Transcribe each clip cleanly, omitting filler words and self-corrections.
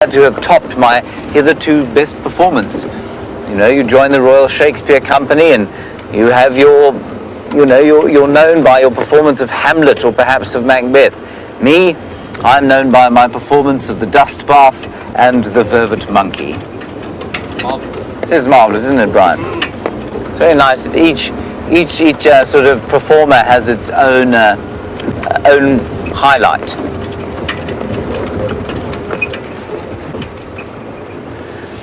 to have topped my hitherto best performance. You know, you join the Royal Shakespeare Company and you have your, you're known by your performance of Hamlet or perhaps of Macbeth. Me, I'm known by my performance of the Dust Bath and the Vervet Monkey. Marvelous. It is marvelous, isn't it, Brian? It's very nice. Each sort of performer has its own highlight.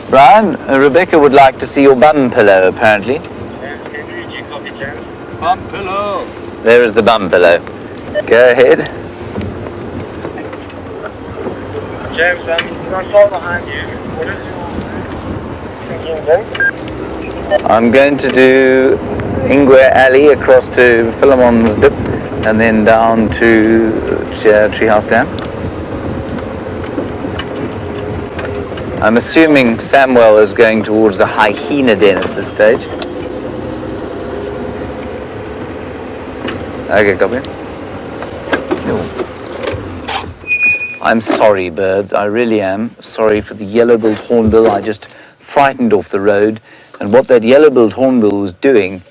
Brian, Rebecca would like to see your bum pillow, apparently. Bum pillow. There is the bum pillow. Go ahead. James, I'm far behind you. What is your thinking then? I'm going to do Ingwer Alley across to Philemon's Dip and then down to Treehouse Dam. I'm assuming Samwell is going towards the hyena den at this stage. Okay, copy. I'm sorry, birds. I really am sorry for the yellow-billed hornbill. I just frightened off the road. And what that yellow-billed hornbill was doing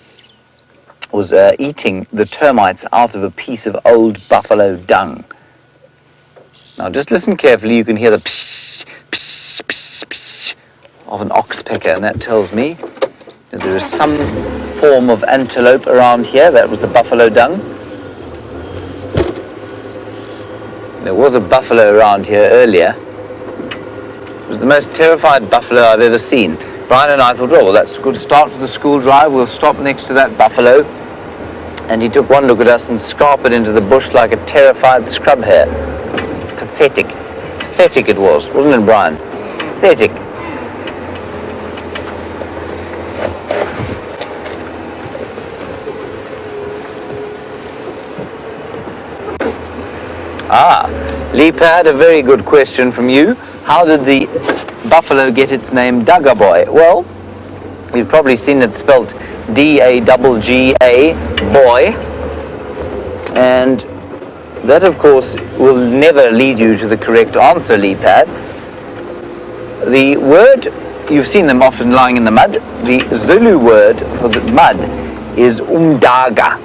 was eating the termites out of a piece of old buffalo dung. Now, just listen carefully. You can hear the psh, psh, psh, psh of an oxpecker, and that tells me that there is some form of antelope around here. That was the buffalo dung. There was a buffalo around here earlier. It was the most terrified buffalo I've ever seen. Brian and I thought, oh, well, that's a good start for the school drive. We'll stop next to that buffalo. And he took one look at us and scarpered into the bush like a terrified scrub hare. Pathetic. Pathetic it was, wasn't it, Brian? Pathetic. Leapad, a very good question from you. How did the buffalo get its name Dagaboy? Well, you've probably seen it spelt D-A-G-G-A, boy. And that, of course, will never lead you to the correct answer, Leapad. The word, you've seen them often lying in the mud. The Zulu word for the mud is umdaga.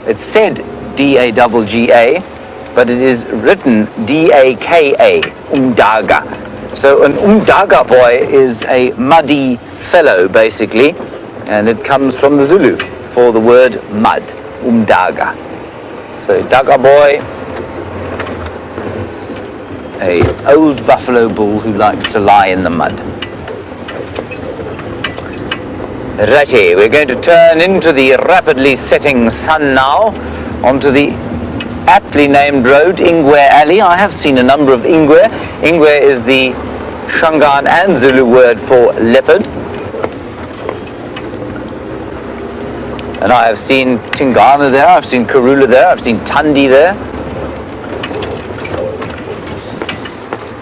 It's said D-A-G-G-A, but it is written D-A-K-A, umdaga. So an umdaga boy is a muddy fellow, basically, and it comes from the Zulu for the word mud, umdaga. So daga boy, a old buffalo bull who likes to lie in the mud. Righty, we're going to turn into the rapidly setting sun now, onto the aptly named road, Ingwer Alley. I have seen a number of Ingwer. Ingwer is the Shangaan and Zulu word for leopard. And I have seen Tingana there, I've seen Karula there, I've seen Tundi there.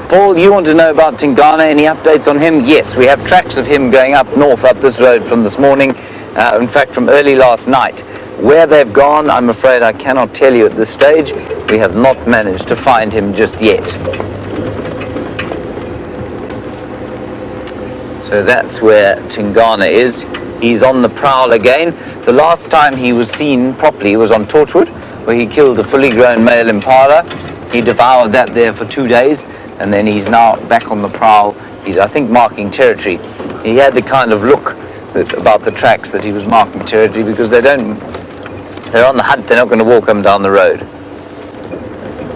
Paul, you want to know about Tingana? Any updates on him? Yes, we have tracks of him going up north, up this road from this morning. In fact, from early last night. Where they've gone, I'm afraid I cannot tell you at this stage. We have not managed to find him just yet. So that's where Tingana is. He's on the prowl again. The last time he was seen properly was on Torchwood, where he killed a fully grown male impala. He devoured that there for 2 days, and then he's now back on the prowl. He's, I think, marking territory. He had the kind of look about the tracks that he was marking territory, because they're on the hunt, they're not going to walk them down the road.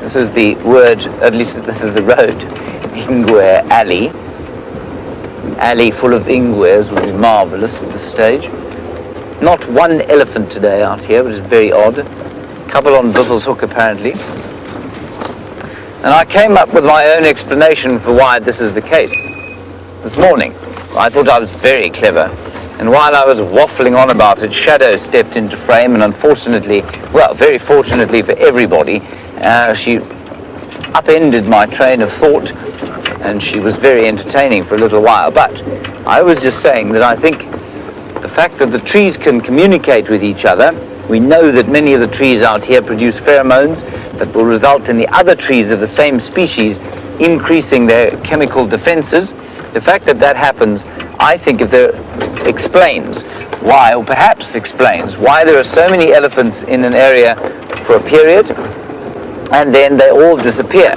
This is the word, at least this is the road, Ingwer Alley. An alley full of Ingwers would be marvellous at this stage. Not one elephant today out here, which is very odd. A couple on Biffle's Hook, apparently. And I came up with my own explanation for why this is the case this morning. I thought I was very clever. And while I was waffling on about it, Shadow stepped into frame, and unfortunately, well, very fortunately for everybody, she upended my train of thought, and she was very entertaining for a little while. But I was just saying that I think the fact that the trees can communicate with each other We know that many of the trees out here produce pheromones that will result in the other trees of the same species increasing their chemical defenses. The fact that that happens, I think, explains why, or perhaps explains why there are so many elephants in an area for a period and then they all disappear.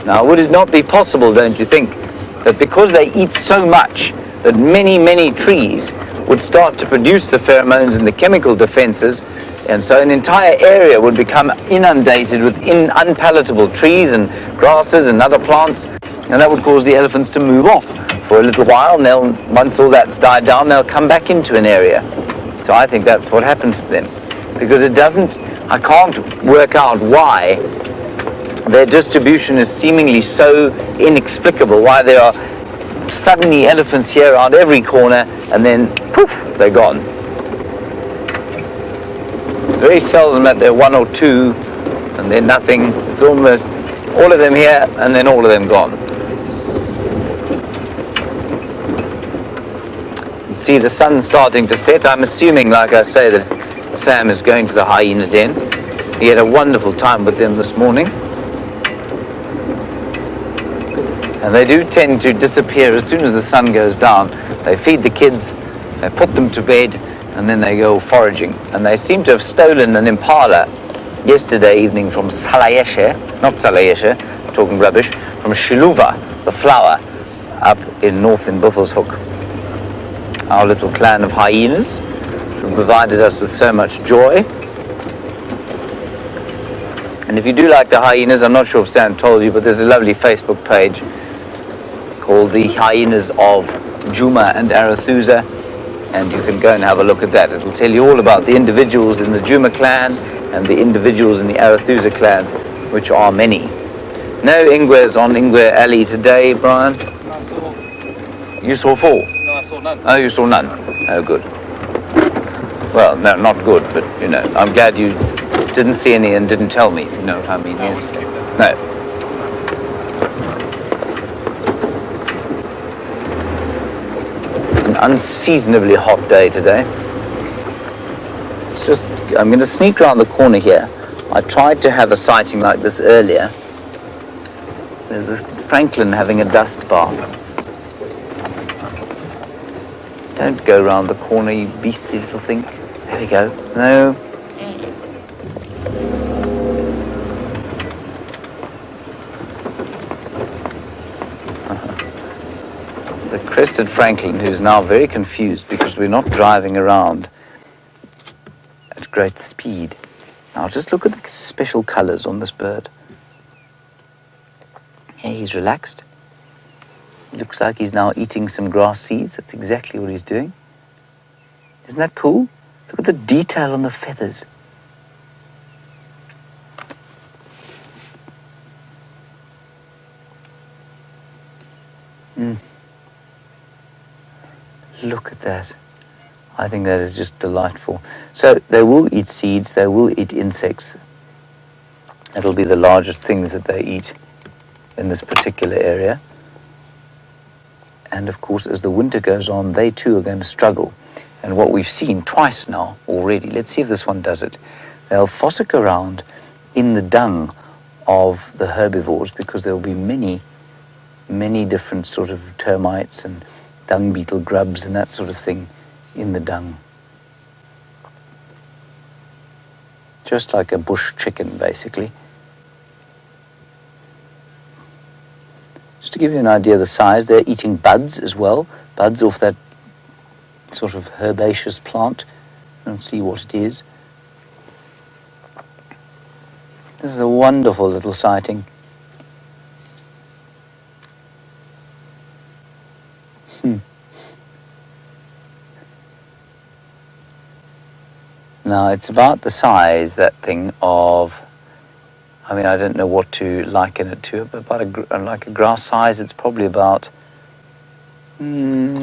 Now, would it not be possible, don't you think, that because they eat so much, that many, many trees would start to produce the pheromones and the chemical defenses, and so an entire area would become inundated with unpalatable trees and grasses and other plants, and that would cause the elephants to move off for a little while, and once all that's died down, they'll come back into an area. So I think that's what happens to them, because I can't work out why their distribution is seemingly so inexplicable, why there are suddenly elephants here around every corner, and then poof, they're gone. It's very seldom that there are one or two, and then nothing. It's almost all of them here, and then all of them gone. You see the sun starting to set. I'm assuming, like I say, that Sam is going to the hyena den. He had a wonderful time with them this morning. And they do tend to disappear as soon as the sun goes down. They feed the kids, they put them to bed, and then they go foraging. And they seem to have stolen an impala yesterday evening from Salayeshe, not Salayeshe, talking rubbish, from Shiluva, the flower, up in north in Buffelshoek. Our little clan of hyenas, who provided us with so much joy. And if you do like the hyenas, I'm not sure if Sam told you, but there's a lovely Facebook page called the Hyenas of Djuma and Arathusa, and you can go and have a look at that. It will tell you all about the individuals in the Djuma clan and the individuals in the Arathusa clan, which are many. No Ingwers on Ingwer Alley today, Brian? No, I saw. You saw 4? No, I saw none. Oh, you saw none? Oh, good. Well, no, not good, but, you know, I'm glad you didn't see any and didn't tell me, you know what I mean? No, I Yes. wouldn't keep that. No. Unseasonably hot day today. It's just, I'm going to sneak around the corner here. I tried to have a sighting like this earlier. There's this Franklin having a dust bath. Don't go around the corner, you beastly little thing. There we go. No. Crested Franklin, who's now very confused because we're not driving around at great speed. Now just look at the special colors on this bird. Yeah, he's relaxed. It looks like he's now eating some grass seeds. That's exactly what he's doing. Isn't that cool? Look at the detail on the feathers. Look at that. I think that is just delightful. So they will eat seeds, they will eat insects. It'll be the largest things that they eat in this particular area. And of course, as the winter goes on, they too are going to struggle. And what we've seen twice now already, let's see if this one does it. They'll fossick around in the dung of the herbivores because there will be many, many different sort of termites and dung beetle grubs and that sort of thing in the dung. Just like a bush chicken, basically. Just to give you an idea of the size, they're eating buds as well. Buds off that sort of herbaceous plant. And see what it is. This is a wonderful little sighting. Now, it's about the size, that thing, of, I mean, I don't know what to liken it to, but about like a grass size. It's probably about 10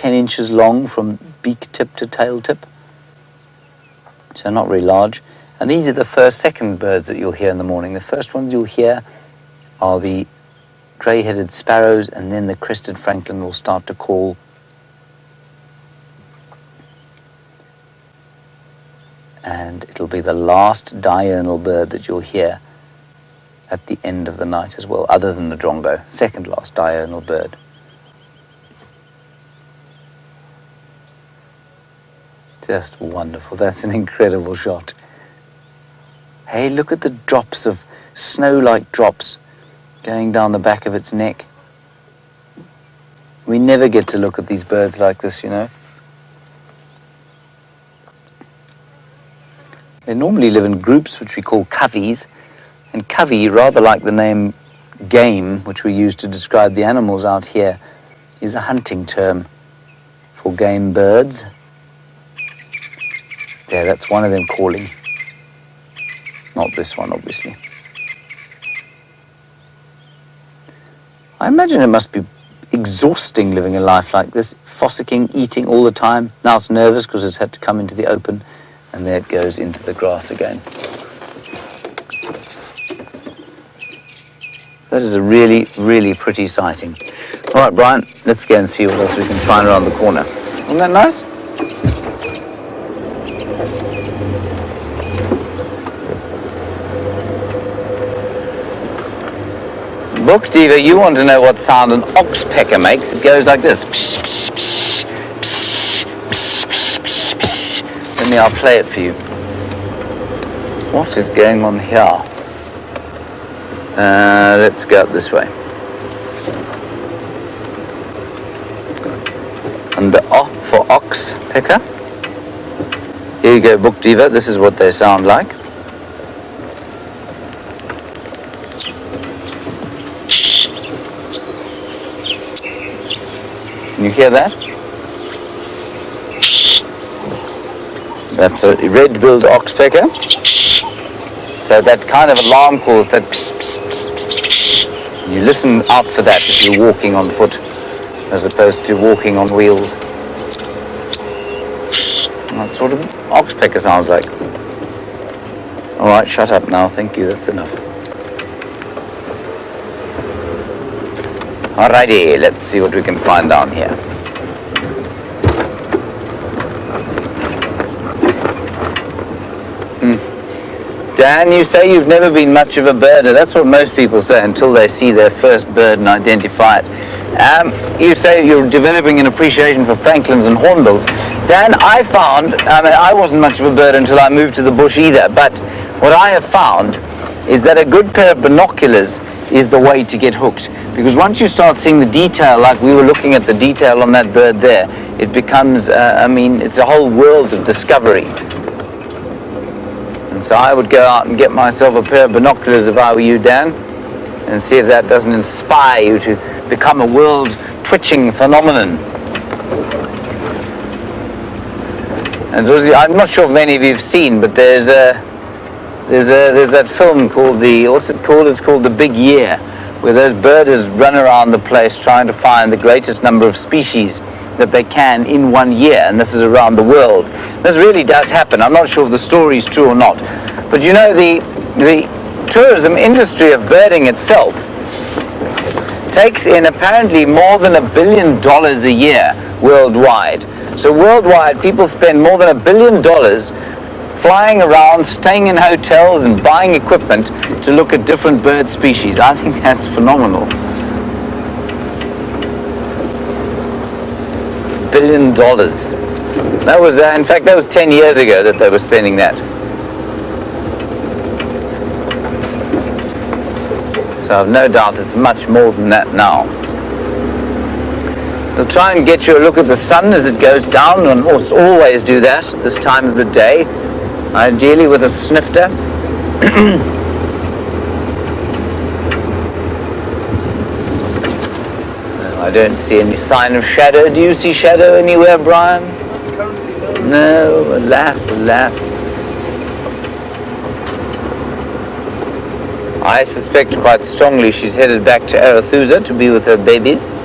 inches long from beak tip to tail tip. So not very large. And these are the second birds that you'll hear in the morning. The first ones you'll hear are the grey-headed sparrows, and then the crested franklin will start to call. and it'll be the last diurnal bird that you'll hear at the end of the night as well, other than the drongo, second last diurnal bird. Just wonderful. That's an incredible shot. Hey, look at the drops of snow-like drops going down the back of its neck. We never get to look at these birds like this, you know. They normally live in groups which we call coveys, and covey, rather like the name game, which we use to describe the animals out here, is a hunting term for game birds. There, that's one of them calling. Not this one, obviously. I imagine it must be exhausting living a life like this, fossicking, eating all the time. Now it's nervous because it's had to come into the open, and there it goes into the grass again. That is a really, really pretty sighting. All right, Brian, let's go and see what else we can find around the corner. Isn't that nice? Book Diva, you want to know what sound an oxpecker makes? It goes like this. Psh, psh, psh, psh, psh, psh, psh, psh. Let me, I'll play it for you. What is going on here? Let's go up this way. And the O for oxpecker. Here you go, Book Diva. This is what they sound like. Can you hear that? That's a red-billed oxpecker. So that kind of alarm call, that psh, psh, psh, psh. You listen out for that if you're walking on foot, as opposed to walking on wheels. That's what an oxpecker sounds like. All right, shut up now. Thank you. That's enough. Alrighty, let's see what we can find down here. Dan, you say you've never been much of a birder. That's what most people say until they see their first bird and identify it. You say you're developing an appreciation for francolins and hornbills. Dan, I found, I wasn't much of a birder until I moved to the bush either, but what I have found is that a good pair of binoculars is the way to get hooked. Because once you start seeing the detail, like we were looking at the detail on that bird there, it becomes, it's a whole world of discovery. And so I would go out and get myself a pair of binoculars if I were you, Dan, and see if that doesn't inspire you to become a world twitching phenomenon. And I'm not sure if many of you have seen, but there's that film called what's it called? It's called The Big Year, where those birders run around the place trying to find the greatest number of species that they can in 1 year, and this is around the world. This really does happen. I'm not sure if the story is true or not, but you know, the tourism industry of birding itself takes in apparently more than $1 billion a year worldwide. So worldwide, people spend more than $1 billion flying around, staying in hotels and buying equipment to look at different bird species. I think that's phenomenal. $1 billion. That was, in fact, that was 10 years ago that they were spending that. So I've no doubt it's much more than that now. They'll try and get you a look at the sun as it goes down, and almost always do that at this time of the day, ideally with a snifter. I don't see any sign of shadow. Do you see shadow anywhere, Brian? No, alas, alas. I suspect quite strongly she's headed back to Arathusa to be with her babies.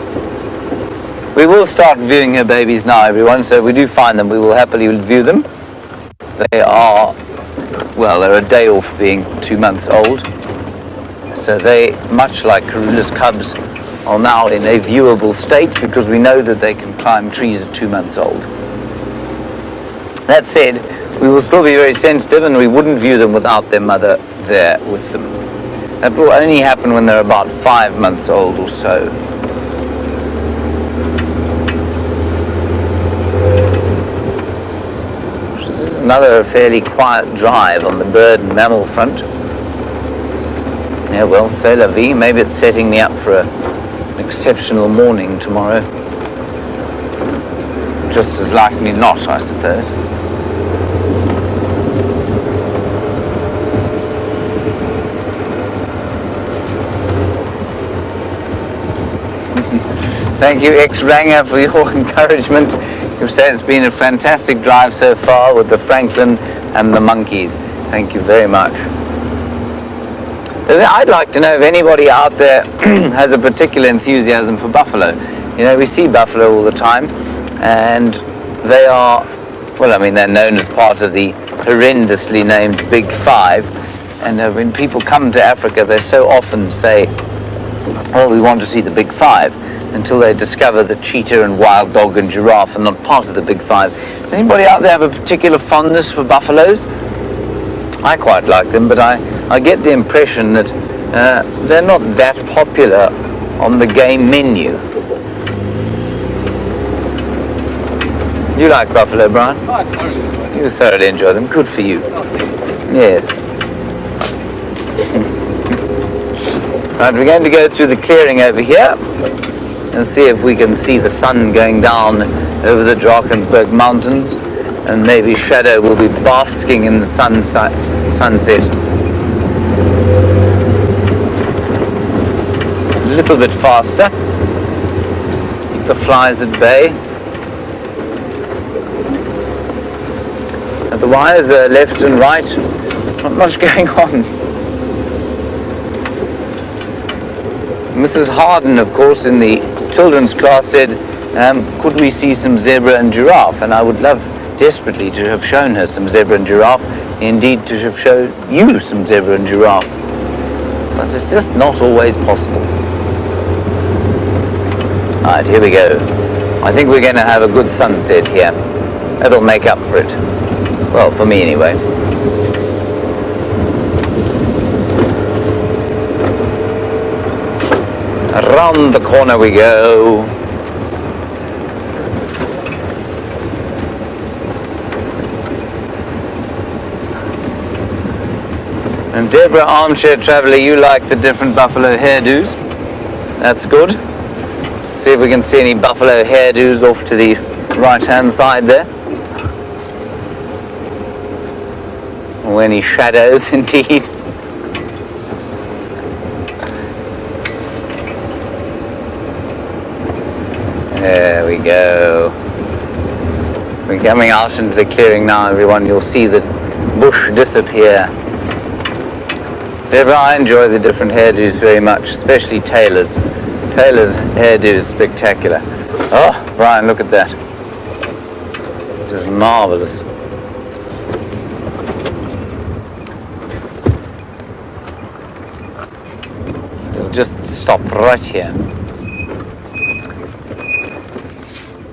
We will start viewing her babies now, everyone, so if we do find them, we will happily view them. They are, well, they're a day off being 2 months old. So they, much like Karula's cubs, are now in a viewable state because we know that they can climb trees at 2 months old. That said, we will still be very sensitive and we wouldn't view them without their mother there with them. That will only happen when they're about 5 months old or so. This is another fairly quiet drive on the bird and mammal front. Yeah, well, c'est la vie. Maybe it's setting me up for an exceptional morning tomorrow. Just as likely not, I suppose. Thank you, X-Ranger, for your encouragement. You say it's been a fantastic drive so far with the Franklin and the monkeys. Thank you very much. I'd like to know if anybody out there has a particular enthusiasm for buffalo. You know, we see buffalo all the time, and they are, well, I mean, they're known as part of the horrendously named Big Five. And when people come to Africa, they so often say, oh, we want to see the Big Five, until they discover that cheetah and wild dog and giraffe are not part of the Big Five. Does anybody out there have a particular fondness for buffaloes? I quite like them, but I get the impression that they're not that popular on the game menu. You like buffalo, Brian? Oh, I thoroughly enjoy it. You thoroughly enjoy them. Good for you. Yes. Right, we're going to go through the clearing over here and see if we can see the sun going down over the Drakensberg Mountains, and maybe Shadow will be basking in the sunset. A little bit faster. Keep the flies at bay. And the wires are left and right. Not much going on. Mrs. Harden, of course, in the children's class said, could we see some zebra and giraffe? And I would love desperately to have shown her some zebra and giraffe, indeed to have shown you some zebra and giraffe. But it's just not always possible. Alright, here we go. I think we're going to have a good sunset here. That'll make up for it. Well, for me anyway. Around the corner we go. And Deborah, armchair traveller, you like the different buffalo hairdos. That's good. See if we can see any buffalo hairdos off to the right-hand side there. Or any shadows, indeed. There we go. We're coming out into the clearing now, everyone. You'll see the bush disappear. Deborah, I enjoy the different hairdos very much, especially Taylor's. Taylor's hairdo is spectacular. Oh, Brian, look at that. Just marvelous. We'll just stop right here.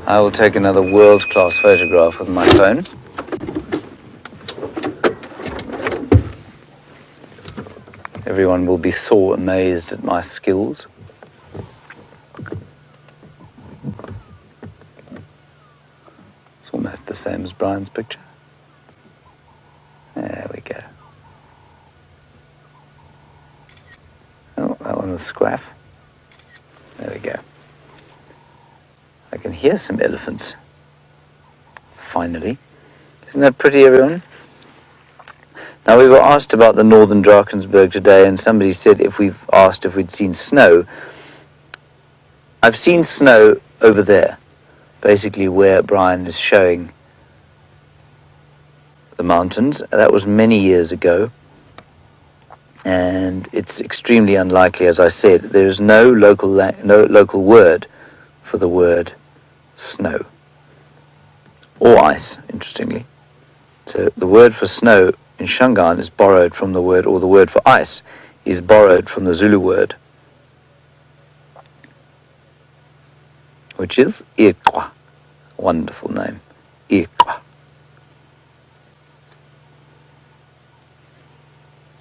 I will take another world-class photograph with my phone. Everyone will be so amazed at my skills. It's almost the same as Brian's picture. There we go. Oh, that one was squaff. There we go. I can hear some elephants. Finally. Isn't that pretty, everyone? Now, we were asked about the northern Drakensberg today, and somebody said if we've asked if we'd seen snow. I've seen snow over there, basically where Brian is showing the mountains. That was many years ago, and it's extremely unlikely, as I said. There is no local word for the word snow, or ice, interestingly. So the word for snow in Shangaan is borrowed from the word, or the word for ice is borrowed from the Zulu word, which is Iqwa. Wonderful name, Iqwa.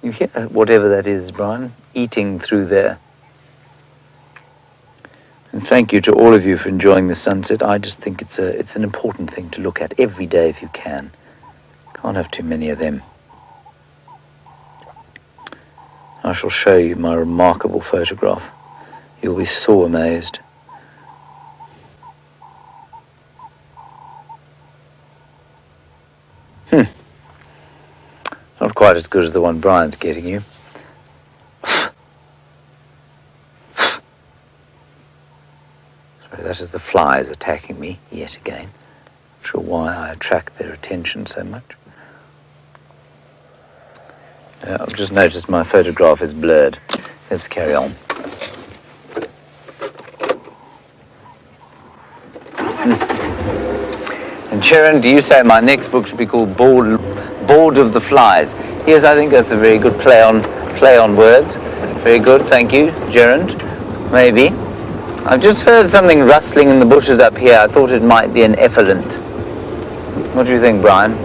You hear whatever that is, Brian, eating through there. And thank you to all of you for enjoying the sunset. I just think it's an important thing to look at every day if you can. Can't have too many of them. I shall show you my remarkable photograph. You'll be so amazed. Not quite as good as the one Brian's getting you. Sorry, that is the flies attacking me yet again. Not sure why I attract their attention so much. I've just noticed my photograph is blurred. Let's carry on. And Sharon, do you say my next book should be called Bored of the Flies? Yes, I think that's a very good play on words. Very good, thank you, Gerard. Maybe. I've just heard something rustling in the bushes up here. I thought it might be an effluent. What do you think, Brian?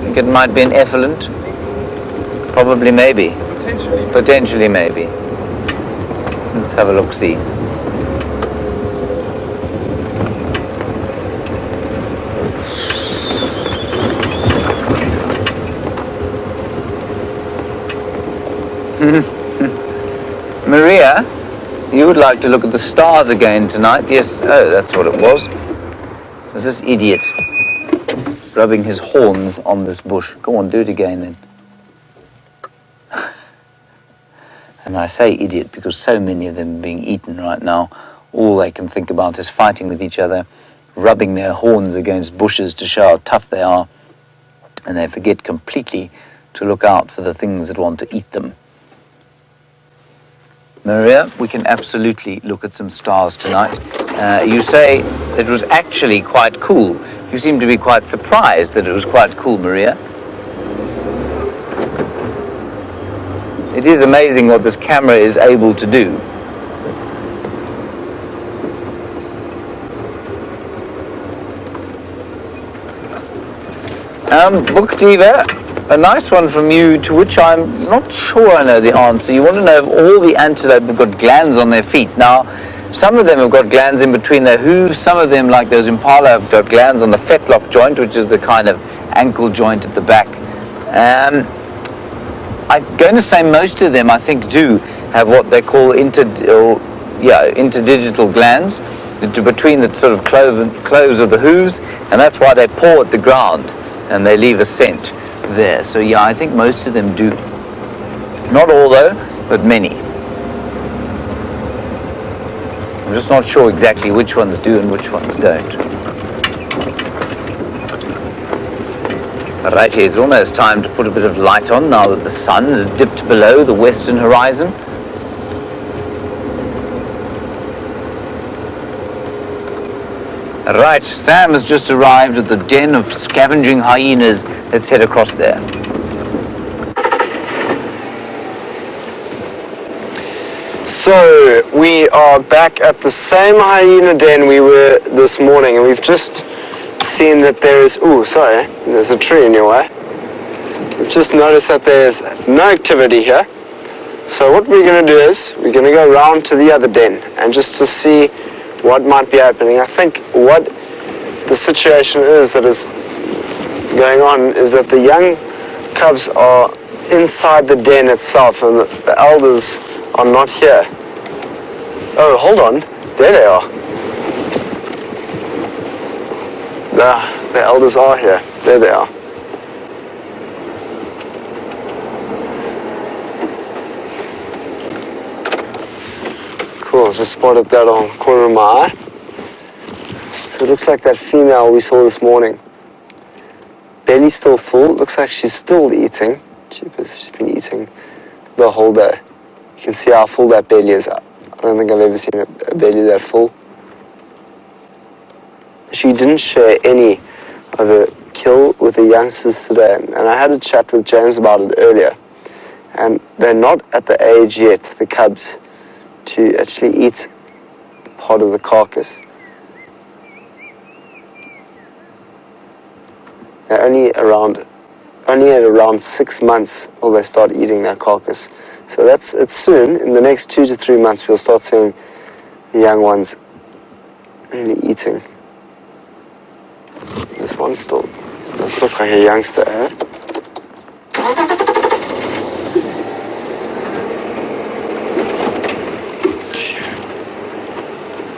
Think it might be an effluent? Probably, maybe. Potentially, maybe. Let's have a look-see. Maria, you would like to look at the stars again tonight? Yes. Oh, that's what it was. It was this idiot rubbing his horns on this bush. Go on, do it again then. And I say idiot because so many of them are being eaten right now. All they can think about is fighting with each other, rubbing their horns against bushes to show how tough they are. And they forget completely to look out for the things that want to eat them. Maria, we can absolutely look at some stars tonight. You say it was actually quite cool. You seem to be quite surprised that it was quite cool, Maria. It is amazing what this camera is able to do. Book Diva, a nice one from you to which I'm not sure I know the answer. You want to know if all the antelope have got glands on their feet. Now, some of them have got glands in between their hooves. Some of them, like those impala, have got glands on the fetlock joint, which is the kind of ankle joint at the back. I'm going to say most of them, I think, do have what they call interdigital glands between the sort of cloves of the hooves, and that's why they paw at the ground and they leave a scent there. So yeah, I think most of them do. Not all though, but many. I'm just not sure exactly which ones do and which ones don't. Right, it's almost time to put a bit of light on now that the sun has dipped below the western horizon. Right, Sam has just arrived at the den of scavenging hyenas. Let's head across there. So, we are back at the same hyena den we were this morning, and we've just seen that there's a tree in your way. We've just noticed that there's no activity here. So what we're going to do is, we're going to go round to the other den, and just to see what might be happening. I think what the situation is that is going on is that the young cubs are inside the den itself and the elders are not here. Oh, hold on. There they are. The elders are here. There they are. Cool, just spotted that on the corner of my eye. So it looks like that female we saw this morning. Belly's still full. Looks like she's still eating. She's been eating the whole day. You can see how full that belly is. I don't think I've ever seen a belly that full. She didn't share any of her kill with the youngsters today. And I had a chat with James about it earlier. And they're not at the age yet, the cubs, to actually eat part of the carcass. They're only around only at around 6 months will they start eating that carcass. So it's soon. In the next 2 to 3 months, we'll start seeing the young ones really eating. This one still does look like a youngster, eh?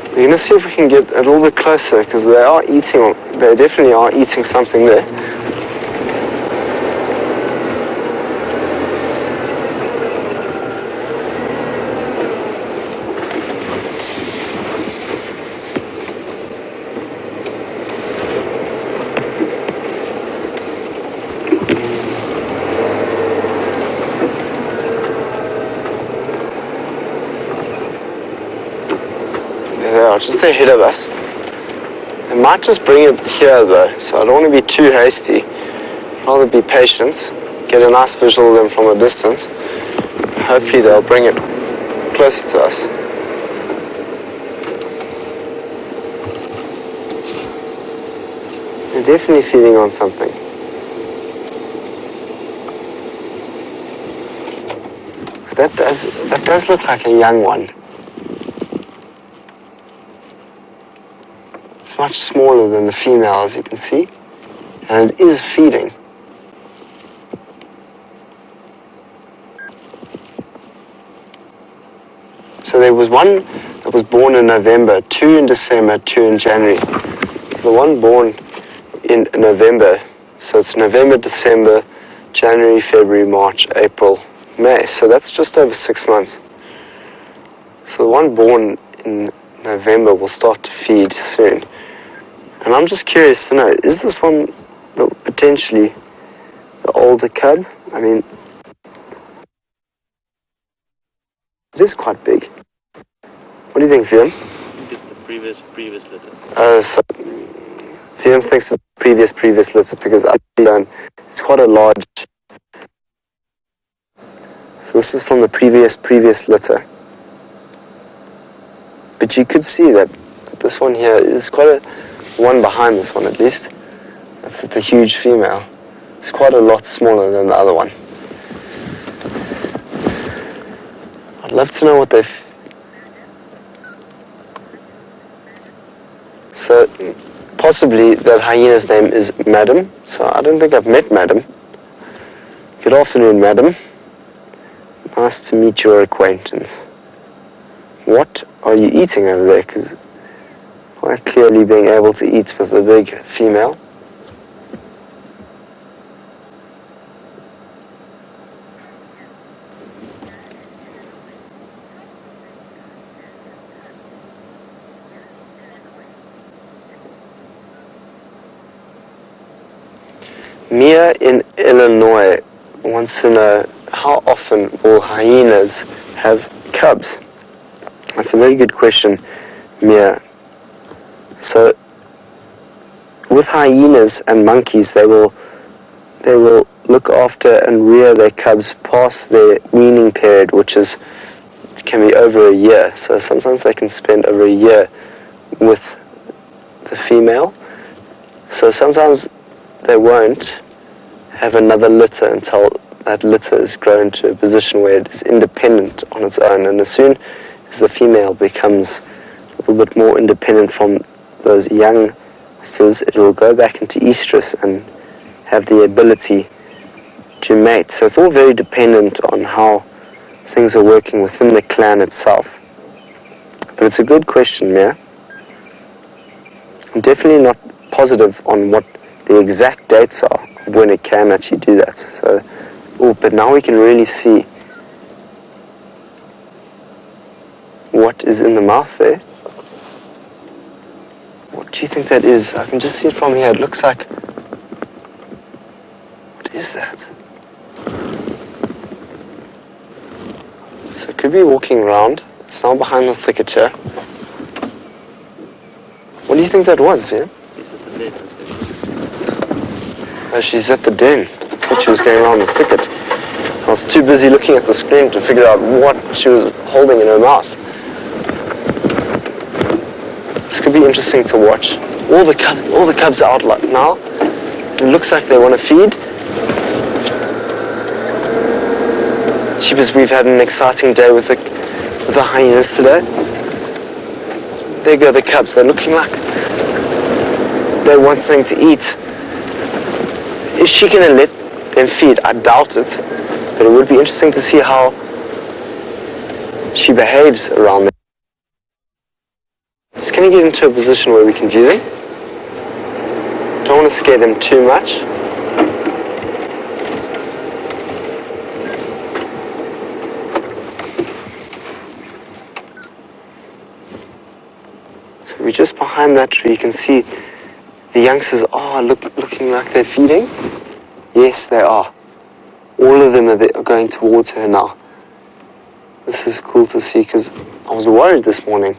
We're going to see if we can get a little bit closer, because they definitely are eating something there. Just ahead of us. I might just bring it here though, so I don't want to be too hasty. I'd rather be patient, get a nice visual of them from a distance. Hopefully they'll bring it closer to us. They're definitely feeding on something. That does look like a young one. It's much smaller than the female, as you can see, and it is feeding. So there was one that was born in November, 2 in December, 2 in January. So the one born in November, so it's November, December, January, February, March, April, May. So that's just over 6 months. So the one born in November will start to feed soon. And I'm just curious to know, is this one potentially the older cub? I mean, it is quite big. What do you think, Fiam? I think it's the previous litter. So Fiam thinks it's the previous litter, because I don't. It's quite a large. So this is from the previous litter. But you could see that this one here is quite a one behind this one at least. That's the huge female. It's quite a lot smaller than the other one. I'd love to know what they've... So possibly that hyena's name is Madam. So I don't think I've met Madam. Good afternoon, Madam. Nice to meet your acquaintance. What are you eating over there? Because quite clearly being able to eat with the big female. Mia in Illinois wants to know, how often will hyenas have cubs? That's a very good question, Mia. So, with hyenas and monkeys, they will look after and rear their cubs past their weaning period, which can be over a year. So sometimes they can spend over a year with the female. So sometimes they won't have another litter until that litter is grown to a position where it is independent on its own. And as soon as the female becomes a little bit more independent from those youngsters, it will go back into estrus and have the ability to mate. So it's all very dependent on how things are working within the clan itself. But it's a good question, Mia. I'm definitely not positive on what the exact dates are of when it can actually do that. So, but now we can really see what is in the mouth there. What do you think that is? I can just see it from here. It looks like... What is that? So it could be walking around. It's now behind the thicket here. What do you think that was, Vian? She's at the den, Oh, she's at the den. I thought she was going around the thicket. I was too busy looking at the screen to figure out what she was holding in her mouth. This could be interesting to watch. All the cubs are out now. It looks like they want to feed. Cheetahs, we've had an exciting day with the hyenas today. There go the cubs. They're looking like they want something to eat. Is she going to let them feed? I doubt it. But it would be interesting to see how she behaves around them. Just going to get into a position where we can view them. Don't want to scare them too much. So we're just behind that tree. You can see the youngsters are looking like they're feeding. Yes, they are. All of them are going towards her now. This is cool to see because I was worried this morning.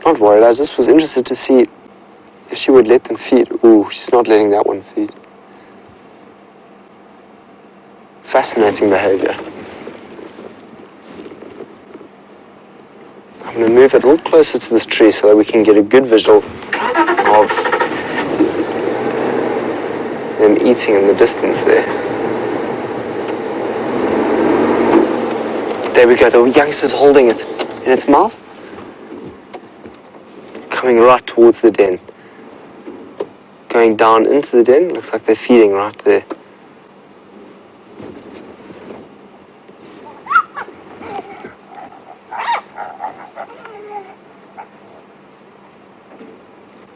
Not worried, I just was interested to see if she would let them feed. Ooh, she's not letting that one feed. Fascinating behavior. I'm going to move it a little closer to this tree so that we can get a good visual of them eating in the distance there. There we go, the youngster's holding it in its mouth. Coming right towards the den. Going down into the den, looks like they're feeding right there.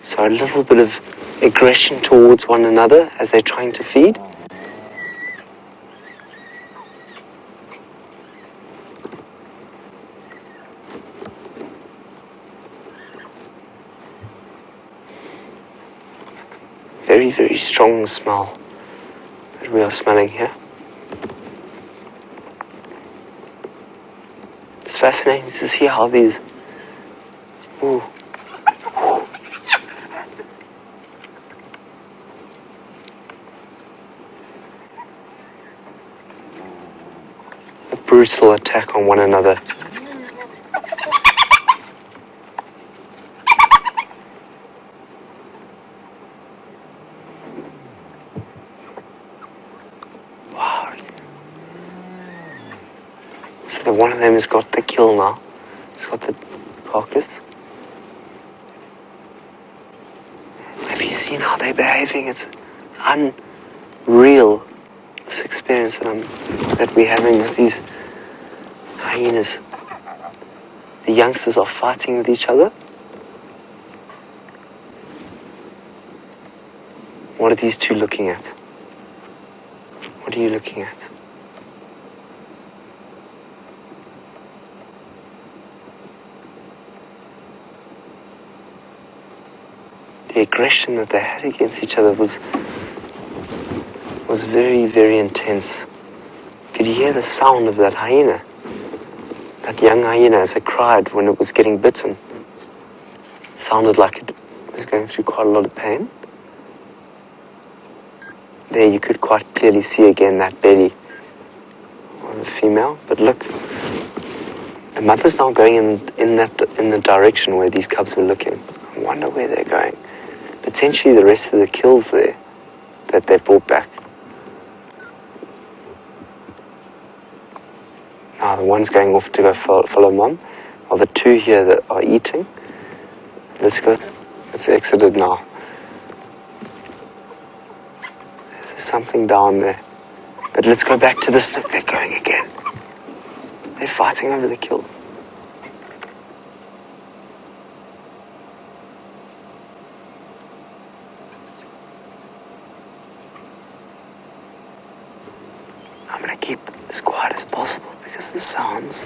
So a little bit of aggression towards one another as they're trying to feed. Very, very strong smell that we are smelling here. It's fascinating to see how these... Ooh. A brutal attack on one another. So one of them has got the kill now. It's got the carcass. Have you seen how they're behaving? It's unreal, this experience that we're having with these hyenas. The youngsters are fighting with each other. What are these two looking at? What are you looking at? The aggression that they had against each other was very, very intense. Could you hear the sound of that hyena? That young hyena as it cried when it was getting bitten. It sounded like it was going through quite a lot of pain. There you could quite clearly see again that belly of the female. But look, the mother's now going in the direction where these cubs were looking. I wonder where they're going. Potentially the rest of the kills there that they've brought back. Now the one's going off to go follow mom. Are the two here that are eating? Let's go. It's exited now. There's something down there. But let's go back to this. Look, they're going again. They're fighting over the kill. I'm going to keep as quiet as possible because the sounds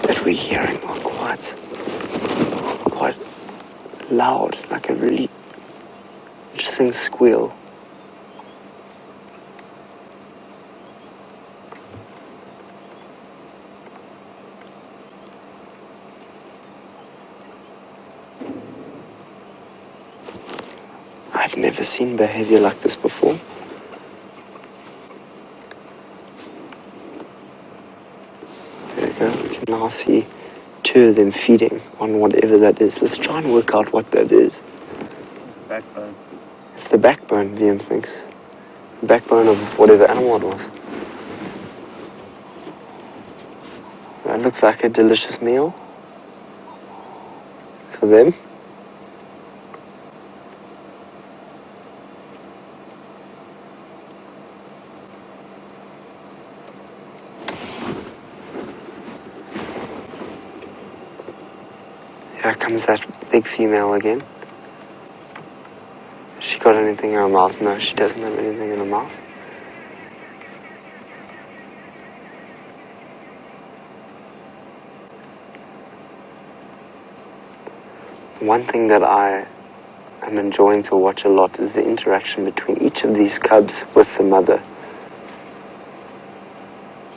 that we're hearing are quite loud, like a really interesting squeal. I've never seen behavior like this before. There we go, we can now see two of them feeding on whatever that is. Let's try and work out what that is. Backbone. It's the backbone, VM thinks. The backbone of whatever animal it was. That looks like a delicious meal for them. Here comes that big female again. Has she got anything in her mouth? No, she doesn't have anything in her mouth. One thing that I am enjoying to watch a lot is the interaction between each of these cubs with the mother.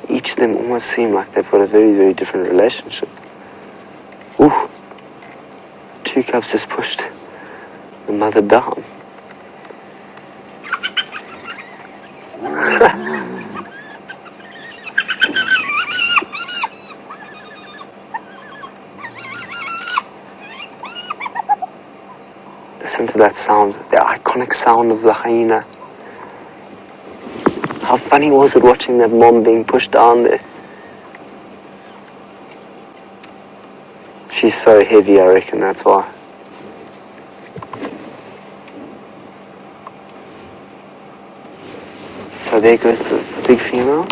Each of them almost seem like they've got a very, very different relationship. Ooh, 2 cubs just pushed the mother down. Listen to that sound, the iconic sound of the hyena. How funny was it watching that mom being pushed down there? She's so heavy, I reckon, that's why. So there goes the big female.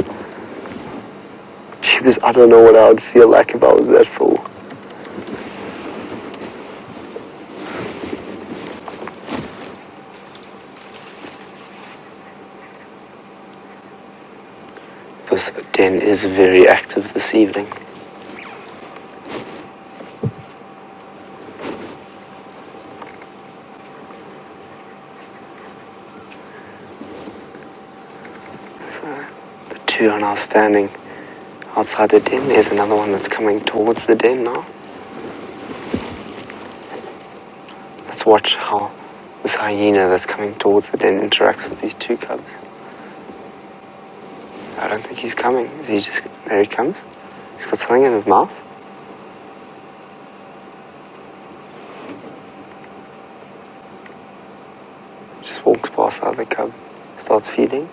I don't know what I would feel like if I was that full. This den is very active this evening. So the 2 are now standing outside the den. There's another one that's coming towards the den now. Let's watch how this hyena that's coming towards the den interacts with these 2 cubs. I don't think he's coming. Is he just... There he comes. He's got something in his mouth. Just walks past the other cub. Starts feeding.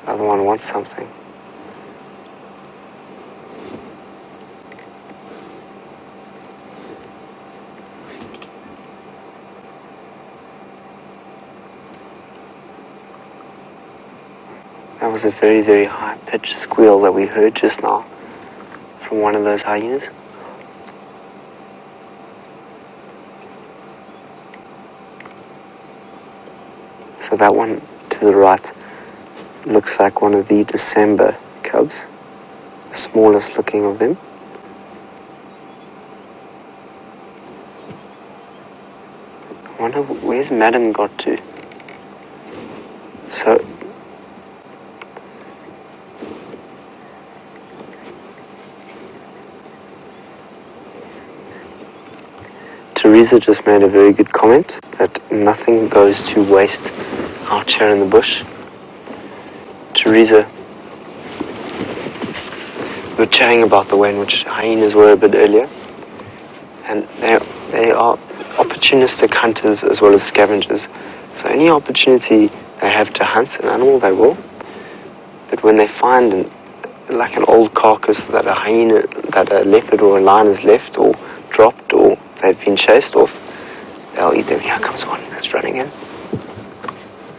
The other one wants something. That was a very, very high-pitched squeal that we heard just now from one of those hyenas. So that one to the right looks like one of the December cubs, the smallest looking of them. I wonder where's Madam got to? So Teresa just made a very good comment that nothing goes to waste out here in the bush. Teresa, we were chatting about the way in which hyenas were a bit earlier, and they are opportunistic hunters as well as scavengers. So any opportunity they have to hunt an animal, they will. But when they find like an old carcass that a hyena, that a leopard or a lion has left or dropped, or they've been chased off, they'll eat them. Here comes one that's running in.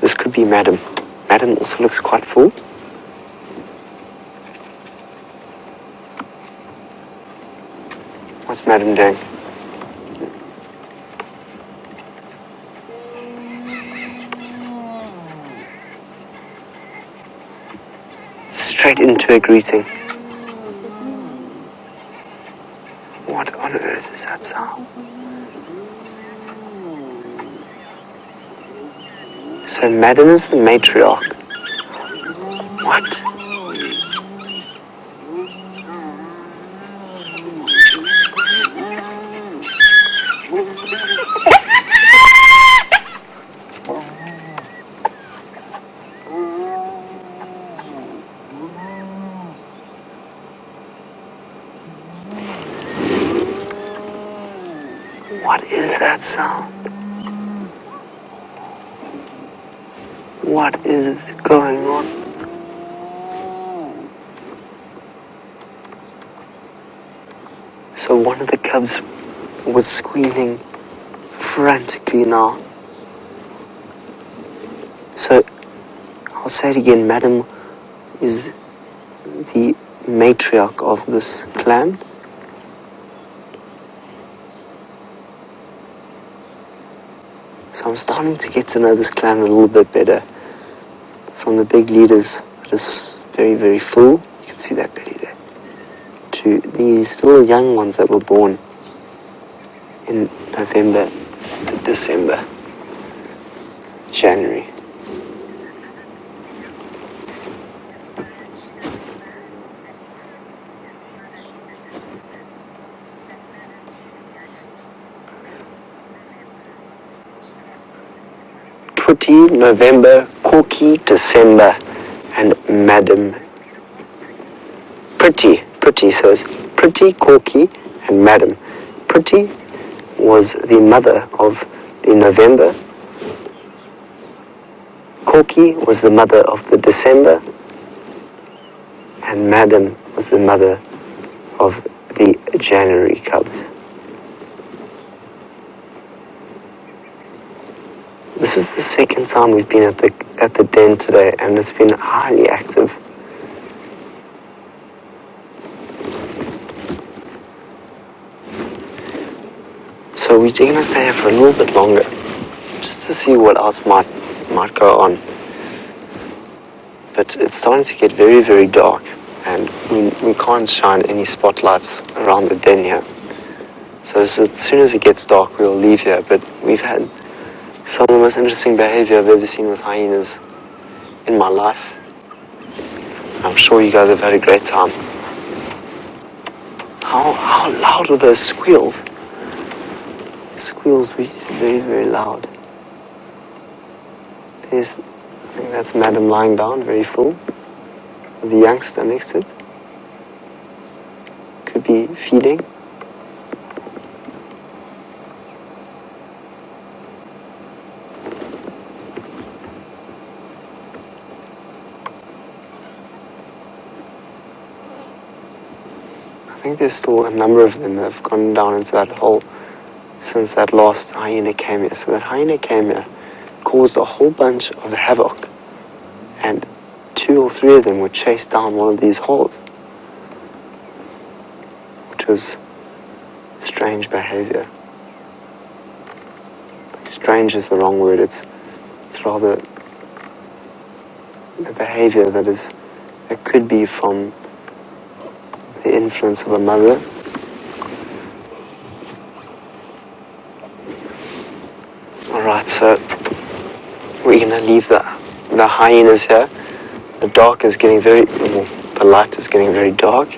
This could be Madam. Madam also looks quite full. What's Madam doing? Straight into a greeting. What on earth is that sound? So Madam is the matriarch. What? What is that sound? What is going on? So one of the cubs was squealing frantically now. So I'll say it again, Madam is the matriarch of this clan. So I'm starting to get to know this clan a little bit better. From the big leaders that is very, very full, you can see that belly there, to these little young ones that were born in November, December, January. Twitty, November, Corky, December, and Madam. Pretty, so it's Pretty, Corky, and Madam. Pretty was the mother of the November. Corky was the mother of the December. And Madam was the mother of the January cubs. This is the second time we've been at the den today, and it's been highly active. So we're going to stay here for a little bit longer, just to see what else might go on. But it's starting to get very, very dark, and we can't shine any spotlights around the den here. So as soon as it gets dark, we'll leave here. But we've had some of the most interesting behavior I've ever seen with hyenas in my life. I'm sure you guys have had a great time. How loud are those squeals? The squeals were very, very loud. I think that's Madam lying down, very full, with the youngster next to it. Could be feeding. I think there's still a number of them that have gone down into that hole since that last hyena came here. So that hyena came here, caused a whole bunch of havoc, and 2 or 3 of them would chase down one of these holes, which was strange behavior. Strange is the wrong word. It's rather the behavior that could be from the influence of a mother. Alright, so we're going to leave the hyenas here. The light is getting very dark,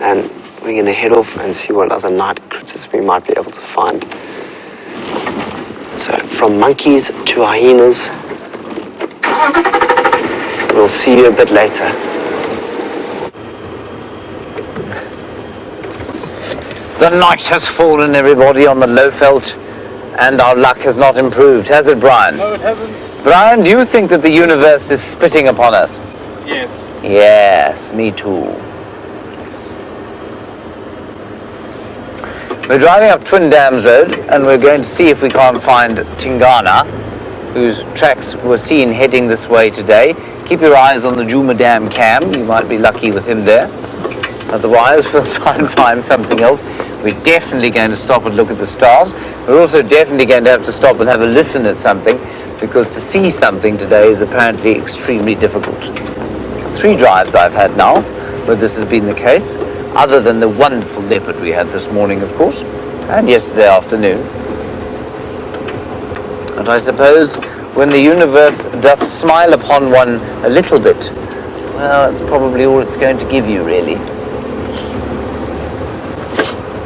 and we're going to head off and see what other night critters we might be able to find. So from monkeys to hyenas, we'll see you a bit later. The night has fallen, everybody, on the Lowveld, and our luck has not improved, has it, Brian? No, it hasn't. Brian, do you think that the universe is spitting upon us? Yes. Yes, me too. We're driving up Twin Dams Road, and we're going to see if we can't find Tingana, whose tracks were seen heading this way today. Keep your eyes on the Djuma Dam cam. You might be lucky with him there. Otherwise, we'll try and find something else. We're definitely going to stop and look at the stars. We're also definitely going to have to stop and have a listen at something, because to see something today is apparently extremely difficult. 3 drives I've had now where this has been the case, other than the wonderful leopard we had this morning, of course, and yesterday afternoon. And I suppose when the universe doth smile upon one a little bit, well, that's probably all it's going to give you, really.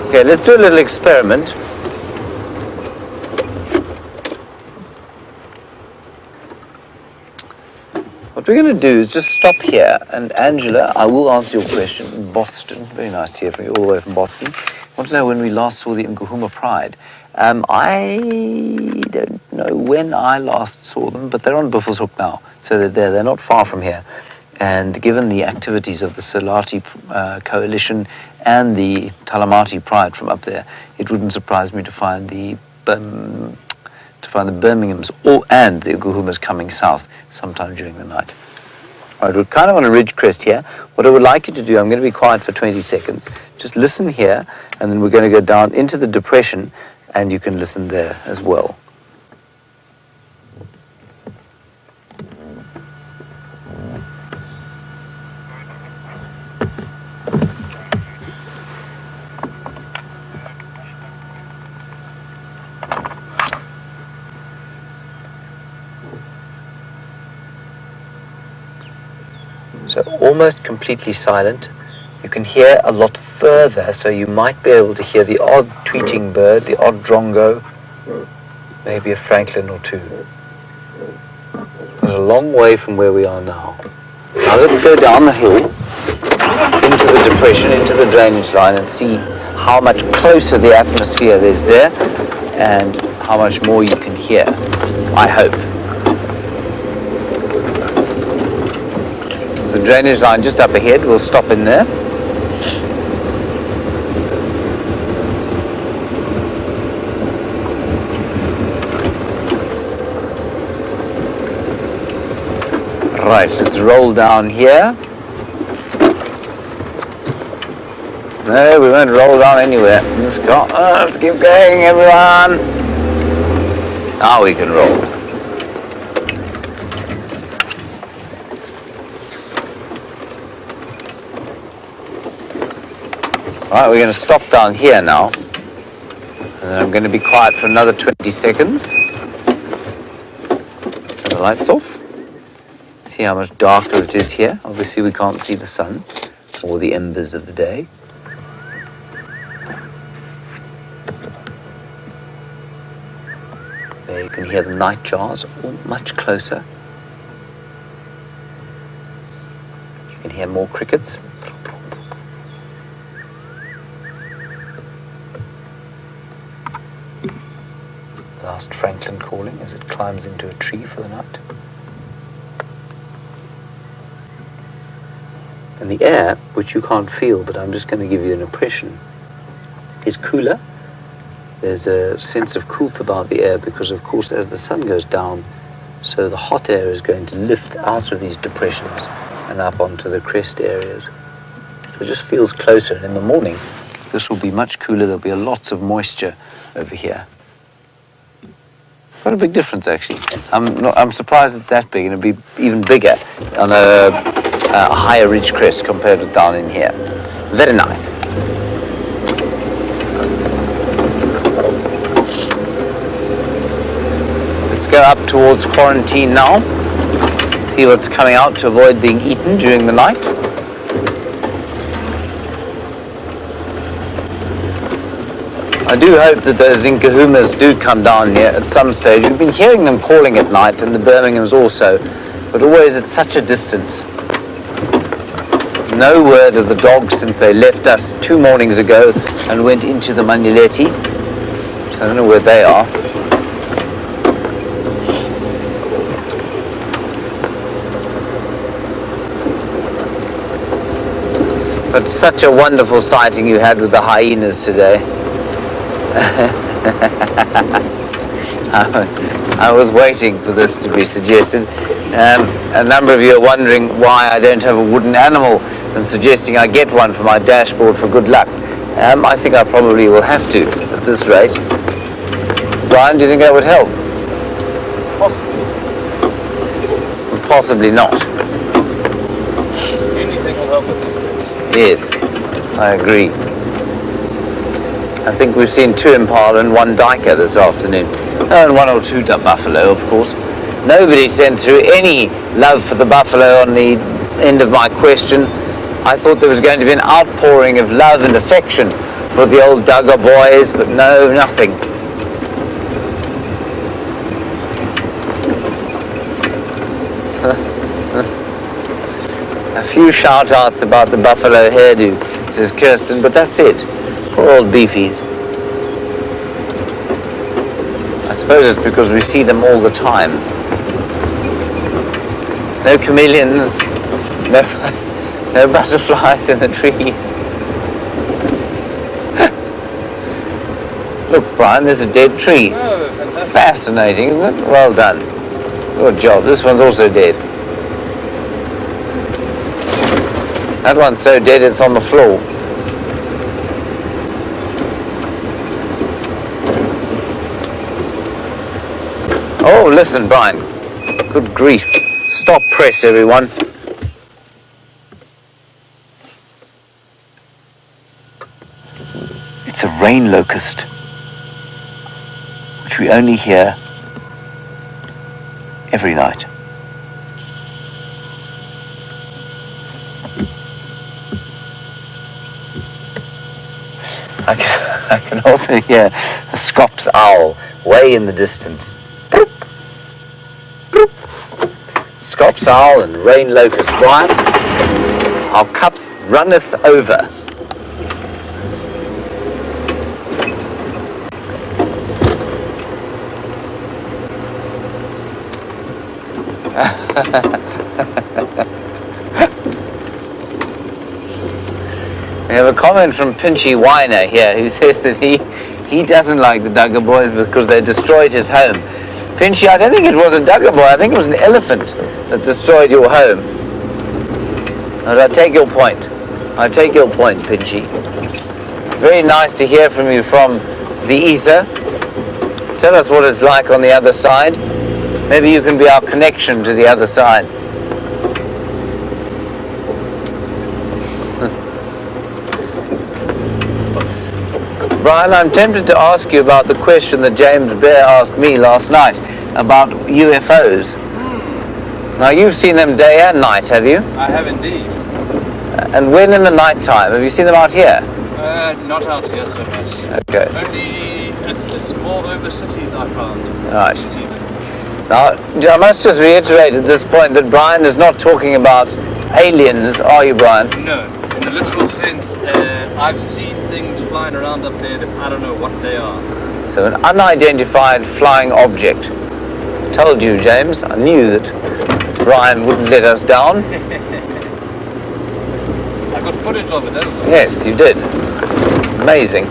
Okay, let's do a little experiment. What we're going to do is just stop here, and Angela, I will answer your question. In Boston, very nice to hear from you, all the way from Boston. I want to know when we last saw the Ngahuma Pride. I don't know when I last saw them, but they're on Buffelshoek now, so they're there. They're not far from here. And given the activities of the Salati coalition and the Talamati pride from up there, it wouldn't surprise me to find the Birminghams and the Guhumas coming south sometime during the night. All right, we're kind of on a ridge crest here. What I would like you to do, I'm going to be quiet for 20 seconds. Just listen here, and then we're going to go down into the depression, and you can listen there as well. So almost completely silent. You can hear a lot further, so you might be able to hear the odd tweeting bird, the odd drongo, maybe a francolin or two. It's a long way from where we are now. Now let's go down the hill, into the depression, into the drainage line, and see how much closer the atmosphere is there, and how much more you can hear, I hope. The drainage line just up ahead, we'll stop in there. Right, let's roll down here. No, we won't roll down anywhere. Let's go. Let's keep going, everyone. Now we can roll. Right, we're going to stop down here now, and then I'm going to be quiet for another 20 seconds. Turn the lights off. See how much darker it is here. Obviously we can't see the sun or the embers of the day. There you can hear the night jars all much closer. You can hear more crickets. Last francolin calling as it climbs into a tree for the night. And the air, which you can't feel, but I'm just going to give you an impression, is cooler. There's a sense of coolth about the air because, of course, as the sun goes down, so the hot air is going to lift out of these depressions and up onto the crest areas. So it just feels closer. And in the morning, this will be much cooler. There'll be lots of moisture over here. Quite a big difference, actually. I'm surprised it's that big, and it'll be even bigger on a higher ridge crest compared with down in here. Very nice. Let's go up towards quarantine now. See what's coming out to avoid being eaten during the night. I do hope that those Nkuhumas do come down here at some stage. We've been hearing them calling at night, and the Birminghams also, but always at such a distance. No word of the dogs since they left us 2 mornings ago and went into the Manuleti. So I don't know where they are. But such a wonderful sighting you had with the hyenas today. I was waiting for this to be suggested. A number of you are wondering why I don't have a wooden animal and suggesting I get one for my dashboard for good luck. I think I probably will have to at this rate. Brian, do you think that would help? Possibly. Possibly not. Anything will help at this stage. Yes, I agree. I think we've seen 2 impala and 1 duiker this afternoon. And 1 or 2 buffalo, of course. Nobody sent through any love for the buffalo on the end of my question. I thought there was going to be an outpouring of love and affection for the old Duggar boys, but no, nothing. A few shout-outs about the buffalo hairdo, says Kirsten, but that's it. Poor old beefies. I suppose it's because we see them all the time. No chameleons, No, no butterflies in the trees. Look, Brian, there's a dead tree. Oh, fantastic. Fascinating, isn't it? Well done. Good job. This one's also dead. That one's so dead it's on the floor. Oh, listen, Brian. Good grief. Stop press, everyone. It's a rain locust, which we only hear every night. I can also hear a Scops owl way in the distance. Bloop, bloop. Scops owl and rain locust. Brian, our cup runneth over. We have a comment from Pinchy Weiner here who says that he doesn't like the Duggar boys because they destroyed his home. Pinchy, I don't think it was a Duggar boy, I think it was an elephant that destroyed your home. But I take your point. I take your point, Pinchy. Very nice to hear from you from the ether. Tell us what it's like on the other side. Maybe you can be our connection to the other side. Brian, I'm tempted to ask you about the question that James Bear asked me last night about UFOs. Now, you've seen them day and night, have you? I have indeed. And when in the night time? Have you seen them out here? Not out here so much. Okay. Only, it's more over cities I found. Right. To see them. Now, I must just reiterate at this point that Brian is not talking about aliens, are you, Brian? No, in the literal sense, I've seen things flying around up there that I don't know what they are. So an unidentified flying object. Told you, James. I knew that Brian wouldn't let us down. I got footage of it, that was all. Yes, you did. Amazing.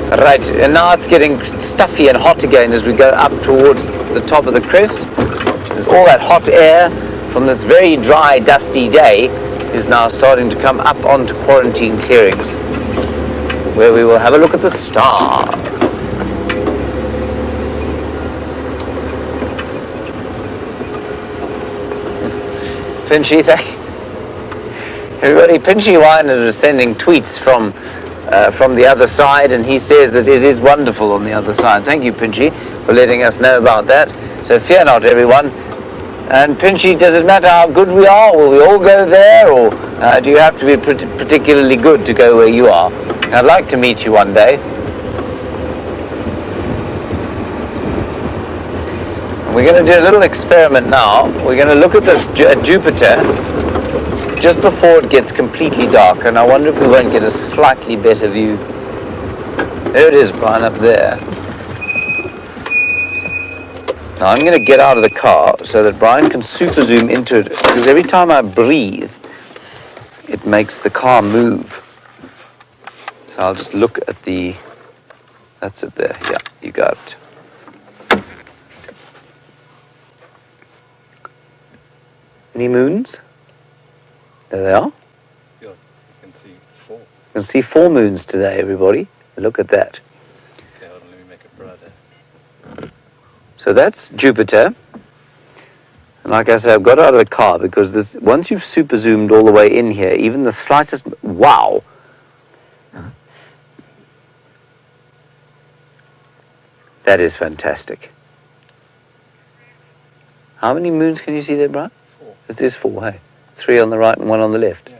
Right, and now it's getting stuffy and hot again as we go up towards the top of the crest. There's all that hot air from this very dry, dusty day is now starting to come up onto quarantine clearings, where we will have a look at the stars. Pinchy, thank you. Everybody, Pinchy Wine is sending tweets from the other side, and he says that it is wonderful on the other side. Thank you, Pinchy, for letting us know about that. So fear not, everyone. And Pinchy, does it matter how good we are? Will we all go there, or do you have to be particularly good to go where you are? I'd like to meet you one day. We're going to do a little experiment now. We're going to look at this at Jupiter just before it gets completely dark, and I wonder if we won't get a slightly better view. There it is, Brian, up there. Now I'm going to get out of the car so that Brian can super zoom into it, because every time I breathe, it makes the car move. So I'll just look at the... That's it there. Yeah, you got it. Any moons? There they are. Yeah, you can see 4. You can see 4 moons today, everybody. Look at that. Okay, hold on, let me make it brighter. So that's Jupiter. And like I said, I've got out of the car because this, once you've super zoomed all the way in here, even the slightest... Wow! That is fantastic. How many moons can you see there, Brian? 4. There's 4, hey? 3 on the right and 1 on the left. Yeah.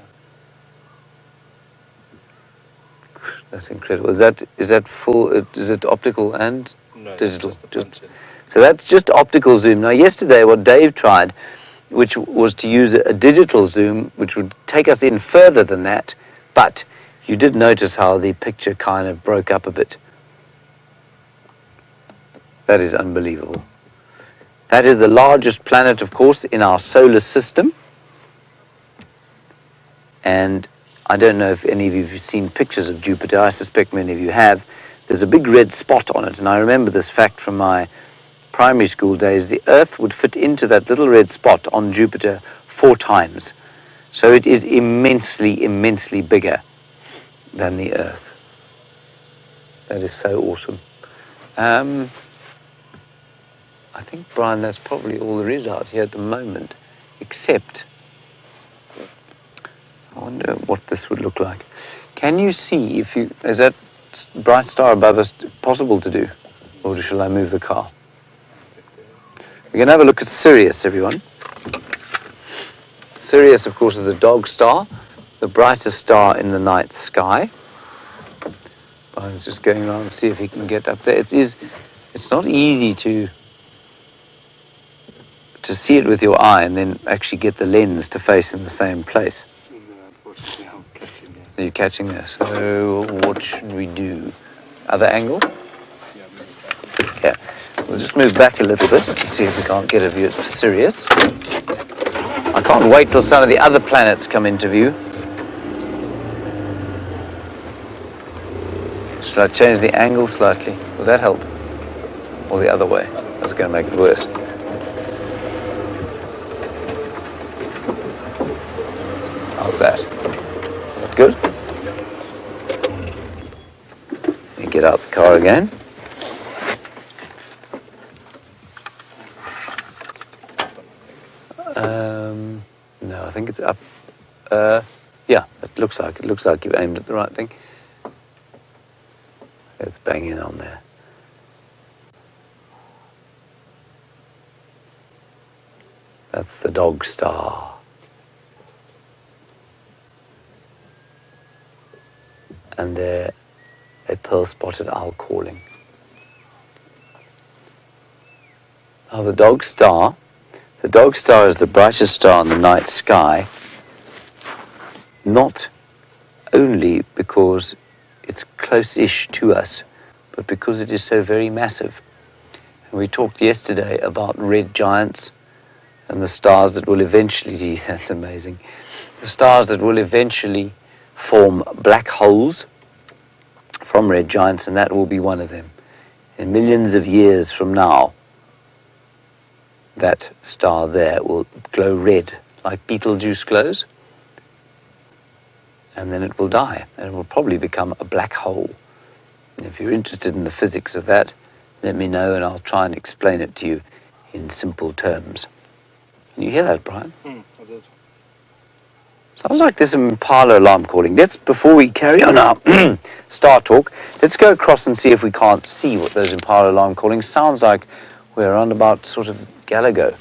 That's incredible. Is that full? Is it optical and No, digital? just So that's just optical zoom. Now, yesterday, what Dave tried, which was to use a digital zoom, which would take us in further than that, but you did notice how the picture kind of broke up a bit. That is unbelievable. That is the largest planet, of course, in our solar system. And I don't know if any of you have seen pictures of Jupiter. I suspect many of you have. There's a big red spot on it, and I remember this fact from my primary school days. The Earth would fit into that little red spot on Jupiter 4 times. So it is immensely, immensely bigger than the Earth. That is so awesome. I think, Brian, that's probably all there is out here at the moment, except I wonder what this would look like. Can you see if you, is that bright star above us possible to do? Or shall I move the car? We're going to have a look at Sirius, everyone. Sirius, of course, is the dog star, the brightest star in the night sky. Brian's just going around to see if he can get up there. It's not easy to see it with your eye and then actually get the lens to face in the same place. You're catching there. So what should we do? Other angle? Yeah. We'll just move back a little bit to see if we can't get a view of Sirius. I can't wait till some of the other planets come into view. Should I change the angle slightly? Will that help? Or the other way? That's going to make it worse. How's that? Good? Let me get out the car again. No, I think it's up. Yeah, it looks like you've aimed at the right thing. Let's bang in on there. That's the dog star. And there, a pearl-spotted owl calling. Now the dog star is the brightest star in the night sky, not only because it's close-ish to us, but because it is so very massive. And we talked yesterday about red giants and the stars that will eventually, that's amazing, the stars that will eventually form black holes from red giants, and that will be one of them. In millions of years from now, that star there will glow red, like Betelgeuse glows, and then it will die, and it will probably become a black hole. And if you're interested in the physics of that, let me know, and I'll try and explain it to you in simple terms. Can you hear that, Brian? I did. Sounds like there's some Impala alarm calling. Before we carry on our star talk, let's go across and see if we can't see what those Impala alarm calling sounds like. We're around about sort of Gallagher.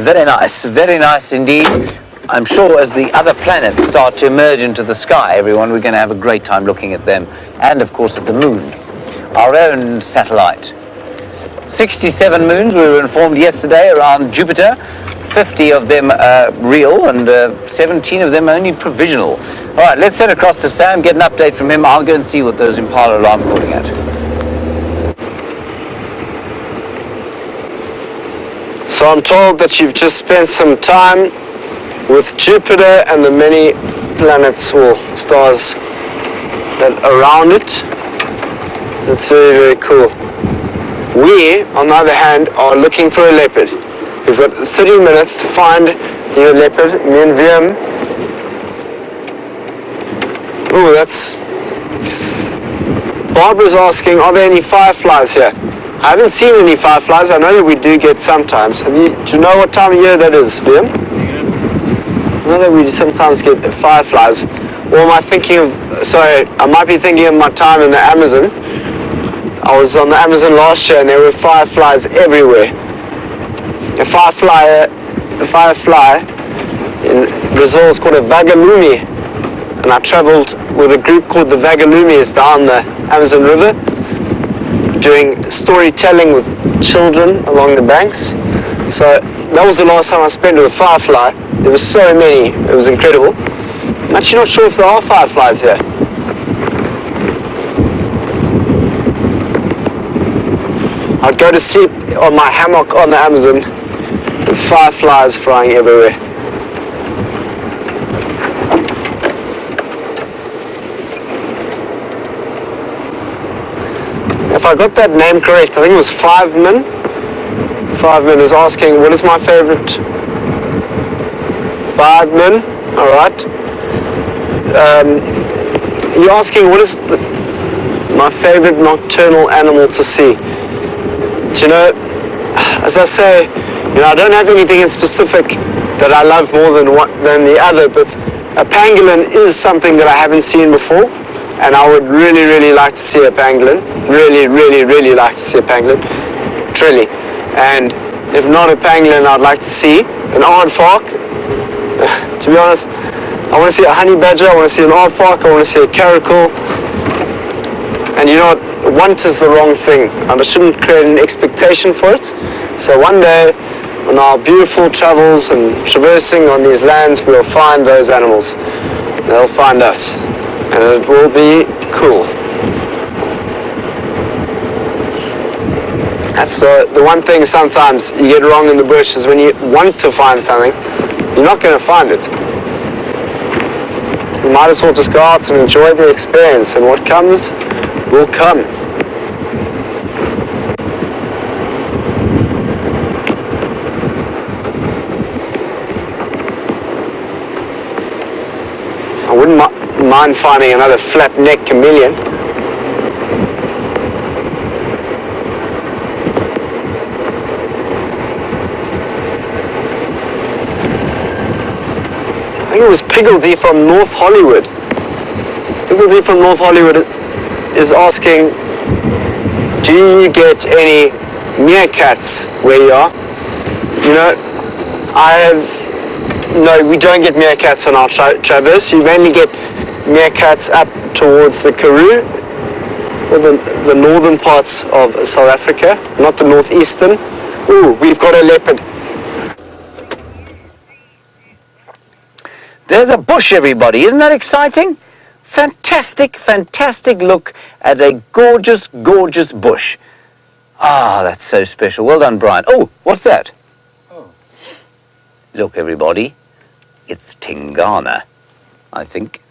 Very nice indeed. I'm sure as the other planets start to emerge into the sky, everyone, we're going to have a great time looking at them. And of course at the moon, our own satellite. 67 moons, we were informed yesterday, around Jupiter. 50 of them real and 17 of them only provisional. All right, let's head across to Sam, get an update from him. I'll go and see what those Impala alarm calling at. So I'm told that you've just spent some time with Jupiter and the many planets or stars that are around it. That's very, very cool. We, on the other hand, are looking for a leopard. We've got 30 minutes to find the leopard, me and VM. Oh, that's... Barbara's asking, are there any fireflies here? I haven't seen any fireflies. I know that we do get sometimes. Do you know what time of year that is, VM? I know that we sometimes get fireflies. Or am I thinking of... Sorry, I might be thinking of my time in the Amazon. I was on the Amazon last year and there were fireflies everywhere. A firefly in Brazil is called a vagalume, and I travelled with a group called the Vagalumes down the Amazon River, doing storytelling with children along the banks. So that was the last time I spent with a firefly. There were so many, it was incredible. I'm actually not sure if there are fireflies here. I'd go to sleep on my hammock on the Amazon with fireflies flying everywhere. If I got that name correct, I think it was 5min. 5min is asking, what is my favorite? 5min, alright. You're asking, what is my favorite nocturnal animal to see? Do you know, as I say, I don't have anything in specific that I love more than the other, but a pangolin is something that I haven't seen before, and I would really, really like to see a pangolin. Really, really, really like to see a pangolin. Truly. And if not a pangolin, I'd like to see an aardvark. To be honest, I want to see a honey badger, I want to see an aardvark, I want to see a caracal. And you know what? Want is the wrong thing, and I shouldn't create an expectation for it. So one day, on our beautiful travels and traversing on these lands, we'll find those animals. They'll find us, and it will be cool. That's the one thing sometimes you get wrong in the bush is when you want to find something, you're not going to find it. You might as well just go out and enjoy the experience, and what comes will come. I wouldn't mind finding another flap-neck chameleon. I think it was Piggledy from North Hollywood. Piggledy from North Hollywood is asking, do you get any meerkats where you are? You know, no, we don't get meerkats on our traverse. You mainly get meerkats up towards the Karoo, or the northern parts of South Africa, not the northeastern. Ooh, we've got a leopard. There's a bush, everybody. Isn't that exciting? Fantastic, fantastic look at a gorgeous, gorgeous bush. Ah, that's so special. Well done, Brian. Oh, what's that? Oh. Look, everybody. It's Tingana, I think.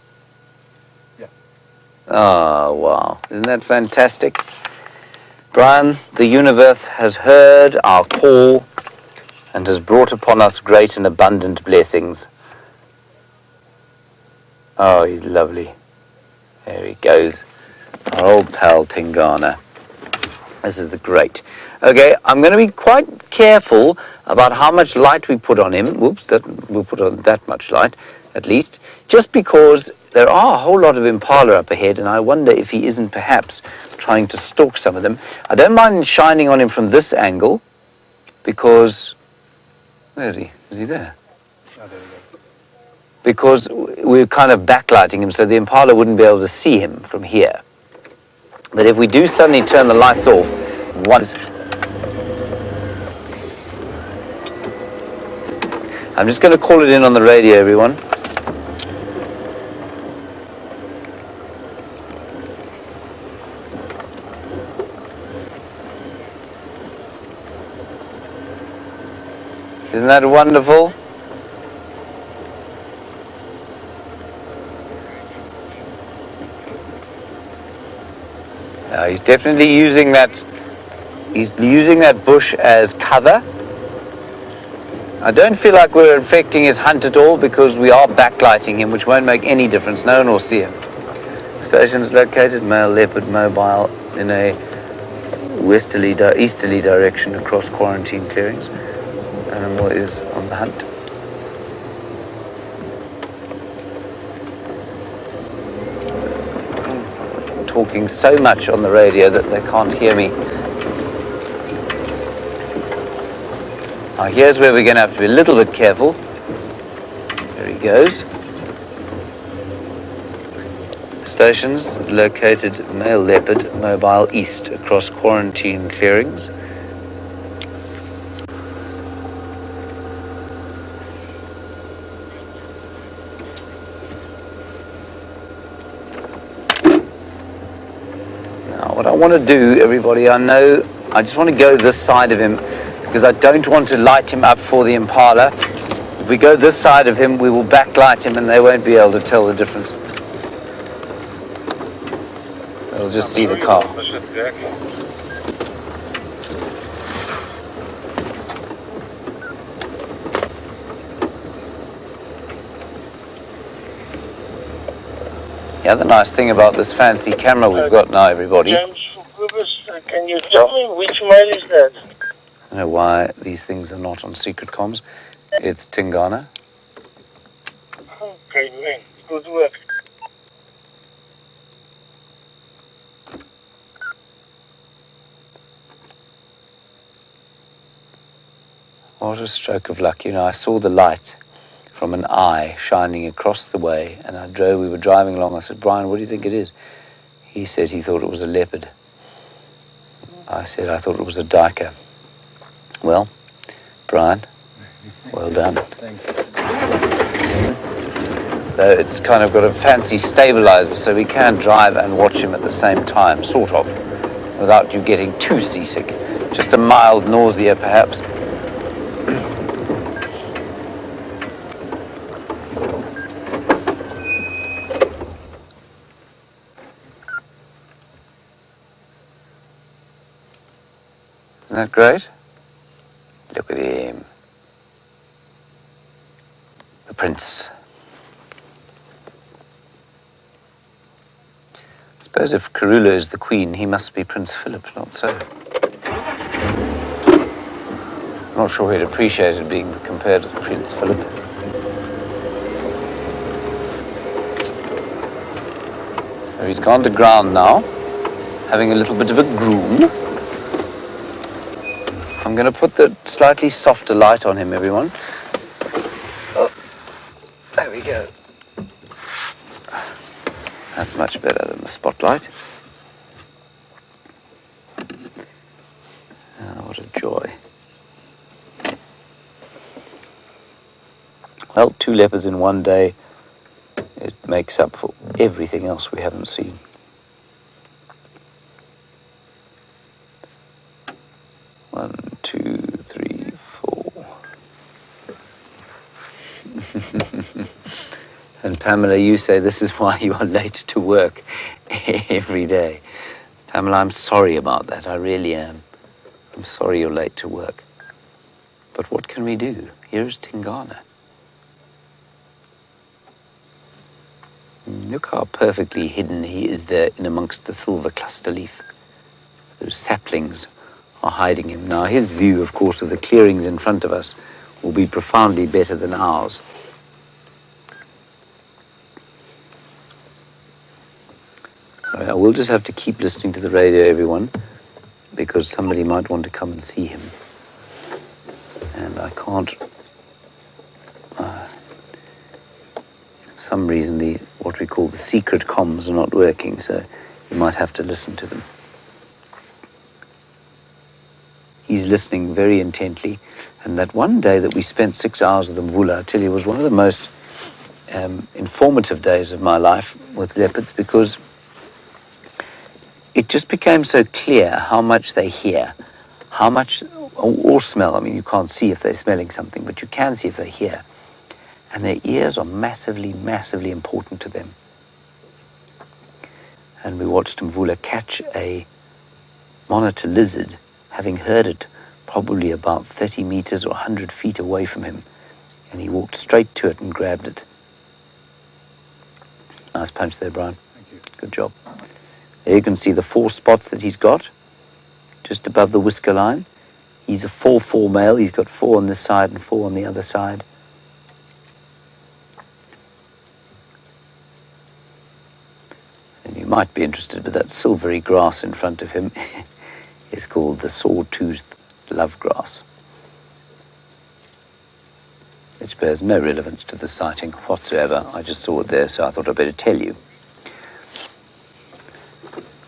Yeah. Oh, wow. Isn't that fantastic? Brian, the universe has heard our call and has brought upon us great and abundant blessings. Oh, he's lovely. There he goes. Our old pal Tingana. This is the great. Okay, I'm going to be quite careful about how much light we put on him. Whoops, we'll put on that much light, at least. Just because there are a whole lot of impala up ahead, and I wonder if he isn't perhaps trying to stalk some of them. I don't mind shining on him from this angle, because... Where is he? Is he there? Oh, there we go. Because we're kind of backlighting him so the impala wouldn't be able to see him from here. But if we do suddenly turn the lights off, I'm just going to call it in on the radio, everyone. Isn't that wonderful? He's definitely using that. He's using that bush as cover. I don't feel like we're affecting his hunt at all because we are backlighting him, which won't make any difference. No one will see him. Stations located, male leopard mobile in a easterly direction across quarantine clearings. Animal is on the hunt. Talking so much on the radio that they can't hear me. Now here's where we're going to have to be a little bit careful. There he goes. Stations located, male leopard mobile east across quarantine clearings. What I want to do, everybody, I know I just want to go this side of him because I don't want to light him up for the impala. If we go this side of him, we will backlight him and they won't be able to tell the difference. They'll just see the car. The other nice thing about this fancy camera we've got now, everybody. James, for goodness, can you tell me which mail is that? I don't know why these things are not on secret comms. It's Tingana. Okay, man. Good work. What a stroke of luck. You know, I saw the light from an eye shining across the way, and we were driving along. I said, Brian, what do you think it is? He said he thought it was a leopard. I said I thought it was a duiker. Well, Brian, well done. Thank you. Though it's kind of got a fancy stabilizer, so we can drive and watch him at the same time, sort of, without you getting too seasick. Just a mild nausea, perhaps. Isn't that great? Look at him. The prince. I suppose if Karula is the queen, he must be Prince Philip, not so. I'm not sure he'd appreciate it being compared to Prince Philip. So he's gone to ground now, having a little bit of a groom. I'm going to put the slightly softer light on him, everyone. Oh, there we go. That's much better than the spotlight. Oh, what a joy. Well, 2 leopards in one day, it makes up for everything else we haven't seen. One, two, three, 4. And Pamela, you say this is why you are late to work every day. Pamela, I'm sorry about that. I really am. I'm sorry you're late to work. But what can we do? Here's Tingana. Look how perfectly hidden he is there in amongst the silver cluster leaf. Those saplings are hiding him. Now, his view, of course, of the clearings in front of us will be profoundly better than ours. Sorry, I will just have to keep listening to the radio, everyone, because somebody might want to come and see him. And I can't... for some reason, what we call the secret comms are not working, so you might have to listen to them. He's listening very intently, and that one day that we spent 6 hours with Mvula, I tell you, was one of the most informative days of my life with leopards, because it just became so clear how much they hear, how much, or smell. I mean, you can't see if they're smelling something, but you can see if they hear. And their ears are massively, massively important to them. And we watched Mvula catch a monitor lizard, having heard it probably about 30 meters or 100 feet away from him. And he walked straight to it and grabbed it. Nice punch there, Brian. Thank you. Good job. There you can see the 4 spots that he's got, just above the whisker line. He's a 4-4 male. He's got 4 on this side and 4 on the other side. And you might be interested, but that silvery grass in front of him is called the sawtooth lovegrass, which bears no relevance to the sighting whatsoever. I just saw it there, so I thought I'd better tell you.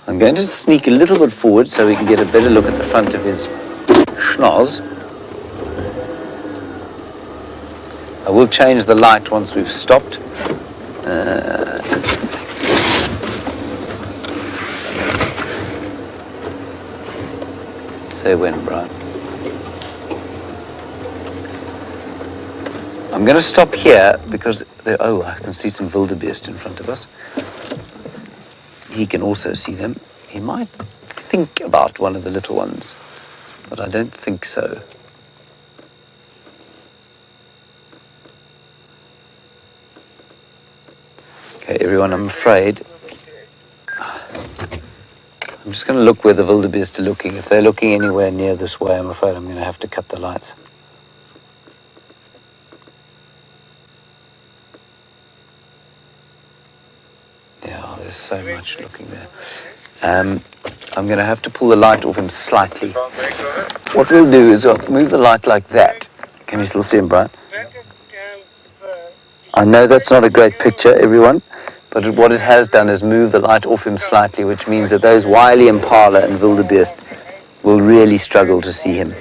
I'm going to sneak a little bit forward so we can get a better look at the front of his schnoz. I will change the light once we've stopped. Say when, Brian. I'm going to stop here because I can see some wildebeest in front of us. He can also see them. He might think about one of the little ones, but I don't think so. Okay, everyone, I'm afraid. I'm just going to look where the wildebeest are looking. If they're looking anywhere near this way, I'm afraid I'm going to have to cut the lights. Yeah, there's so much looking there. I'm going to have to pull the light off him slightly. What we'll do is I'll move the light like that. Can you still see him, Brian? I know that's not a great picture, everyone, but what it has done is move the light off him slightly, which means that those wily impala and wildebeest will really struggle to see him.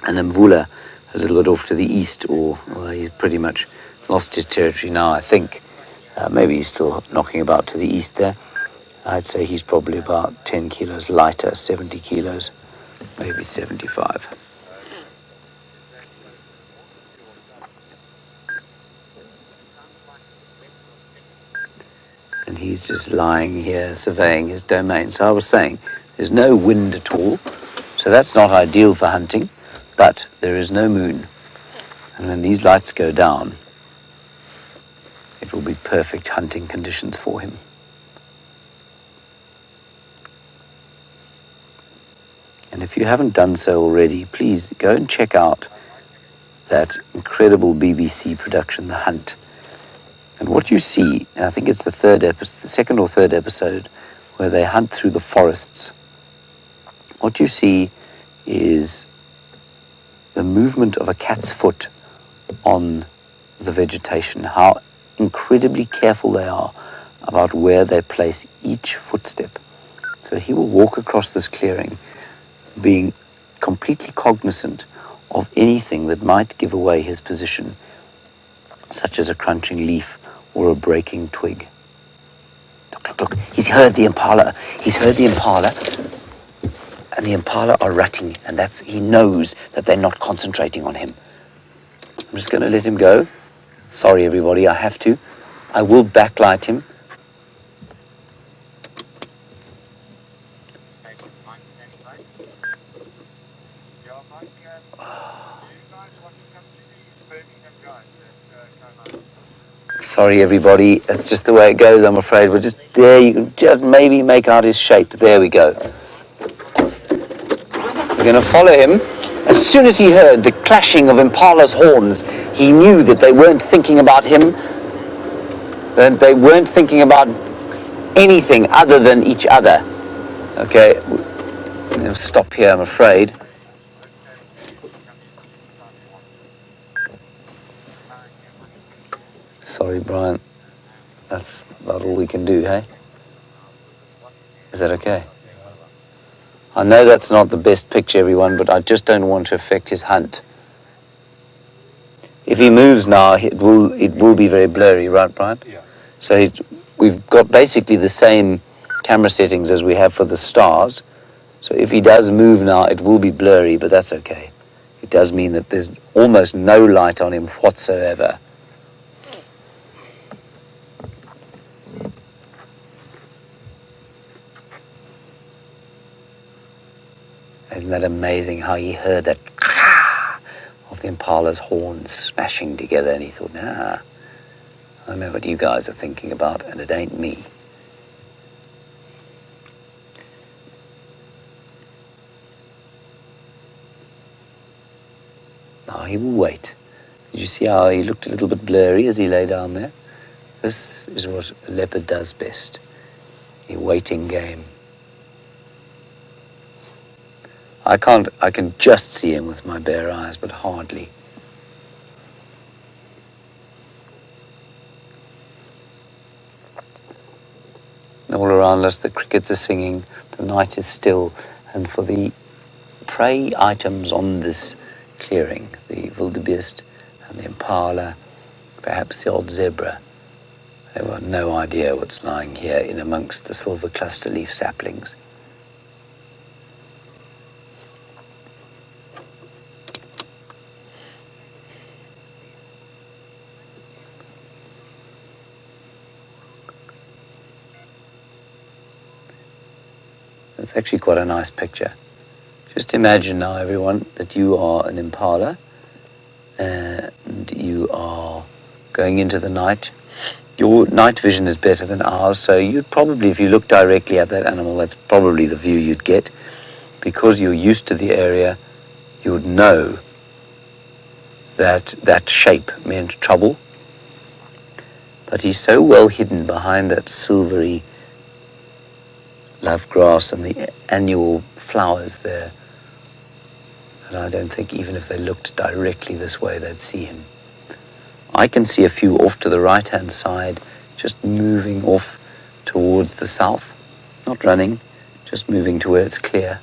And Mvula, a little bit off to the east, well, he's pretty much lost his territory now, I think. Maybe he's still knocking about to the east there. I'd say he's probably about 10 kilos lighter, 70 kilos, maybe 75. And he's just lying here surveying his domain. So I was saying, there's no wind at all, so that's not ideal for hunting, but there is no moon. And when these lights go down, it will be perfect hunting conditions for him. And if you haven't done so already, please go and check out that incredible BBC production, The Hunt. And what you see, and I think it's the second or third episode, where they hunt through the forests. What you see is the movement of a cat's foot on the vegetation, how incredibly careful they are about where they place each footstep. So he will walk across this clearing being completely cognizant of anything that might give away his position, such as a crunching leaf or a breaking twig. Look, he's heard the impala. He's heard the impala, and the impala are rutting, and he knows that they're not concentrating on him. I'm just going to let him go. Sorry, everybody, I have to. I will backlight him. Sorry, everybody. That's just the way it goes, I'm afraid. We're just there. You can just maybe make out his shape. There we go. We're going to follow him. As soon as he heard the clashing of impala's horns, he knew that they weren't thinking about him, that they weren't thinking about anything other than each other. Okay, we'll stop here, I'm afraid. Sorry, Brian. That's about all we can do, hey? Is that okay? I know that's not the best picture, everyone, but I just don't want to affect his hunt. If he moves now, it will be very blurry, right, Brian? Yeah. So we've got basically the same camera settings as we have for the stars. So if he does move now, it will be blurry, but that's okay. It does mean that there's almost no light on him whatsoever. Isn't that amazing how he heard that of the impala's horns smashing together, and he thought, I know what you guys are thinking about, and it ain't me. Now he will wait. Did you see how he looked a little bit blurry as he lay down there? This is what a leopard does best. A waiting game. I can just see him with my bare eyes, but hardly. All around us, the crickets are singing, the night is still, and for the prey items on this clearing, the wildebeest and the impala, perhaps the odd zebra, they have no idea what's lying here in amongst the silver cluster leaf saplings. It's actually quite a nice picture. Just imagine now, everyone, that you are an impala and you are going into the night. Your night vision is better than ours, so you'd probably, if you look directly at that animal, that's probably the view you'd get. Because you're used to the area, you would know that that shape meant trouble. But he's so well hidden behind that silvery love grass and the annual flowers there that I don't think even if they looked directly this way they'd see him. I can see a few off to the right-hand side, just moving off towards the south, not running, just moving to where it's clear.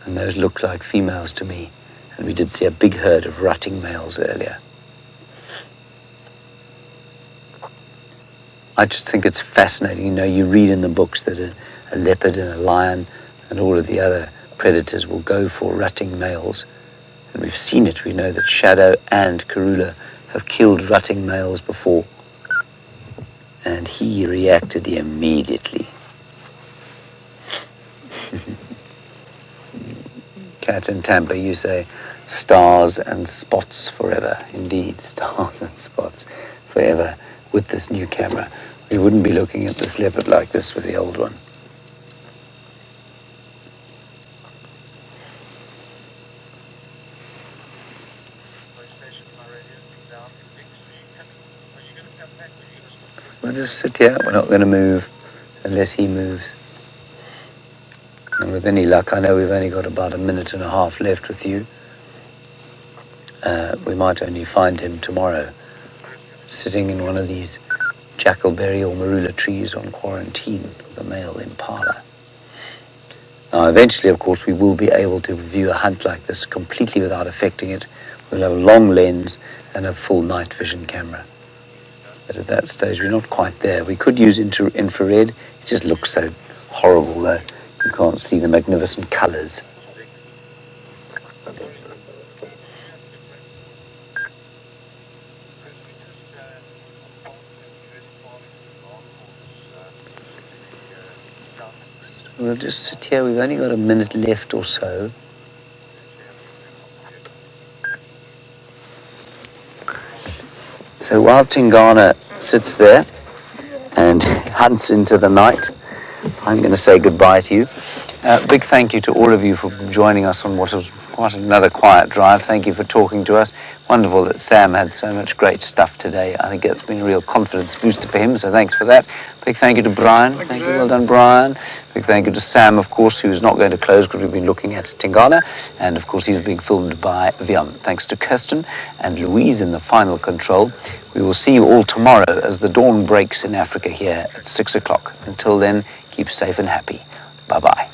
And those look like females to me. And we did see a big herd of rutting males earlier. I just think it's fascinating. You know, you read in the books that a leopard and a lion and all of the other predators will go for rutting males. And we've seen it. We know that Shadow and Karula have killed rutting males before. And he reacted immediately. Cat in Tampa, you say, stars and spots forever. Indeed, stars and spots forever with this new camera. We wouldn't be looking at this leopard like this with the old one. We'll just sit here. We're not going to move unless he moves. And with any luck, I know we've only got about 1.5 minutes left with you. We might only find him tomorrow, sitting in one of these jackalberry or marula trees on quarantine with a male impala. Now, eventually, of course, we will be able to view a hunt like this completely without affecting it. We'll have a long lens and a full night vision camera. But at that stage, we're not quite there. We could use infrared. It just looks so horrible, though. You can't see the magnificent colors. We'll just sit here. We've only got 1 minute left or so. So while Tingana sits there and hunts into the night, I'm going to say goodbye to you. Big thank you to all of you for joining us on what was quite another quiet drive. Thank you for talking to us. Wonderful that Sam had so much great stuff today. I think it's been a real confidence booster for him, so thanks for that. Big thank you to Brian. Thank you, well done, Brian. Big thank you to Sam, of course, who's not going to close because we've been looking at Tingana. And, of course, he was being filmed by Viam. Thanks to Kirsten and Louise in the final control. We will see you all tomorrow as the dawn breaks in Africa here at 6 o'clock. Until then, keep safe and happy. Bye-bye.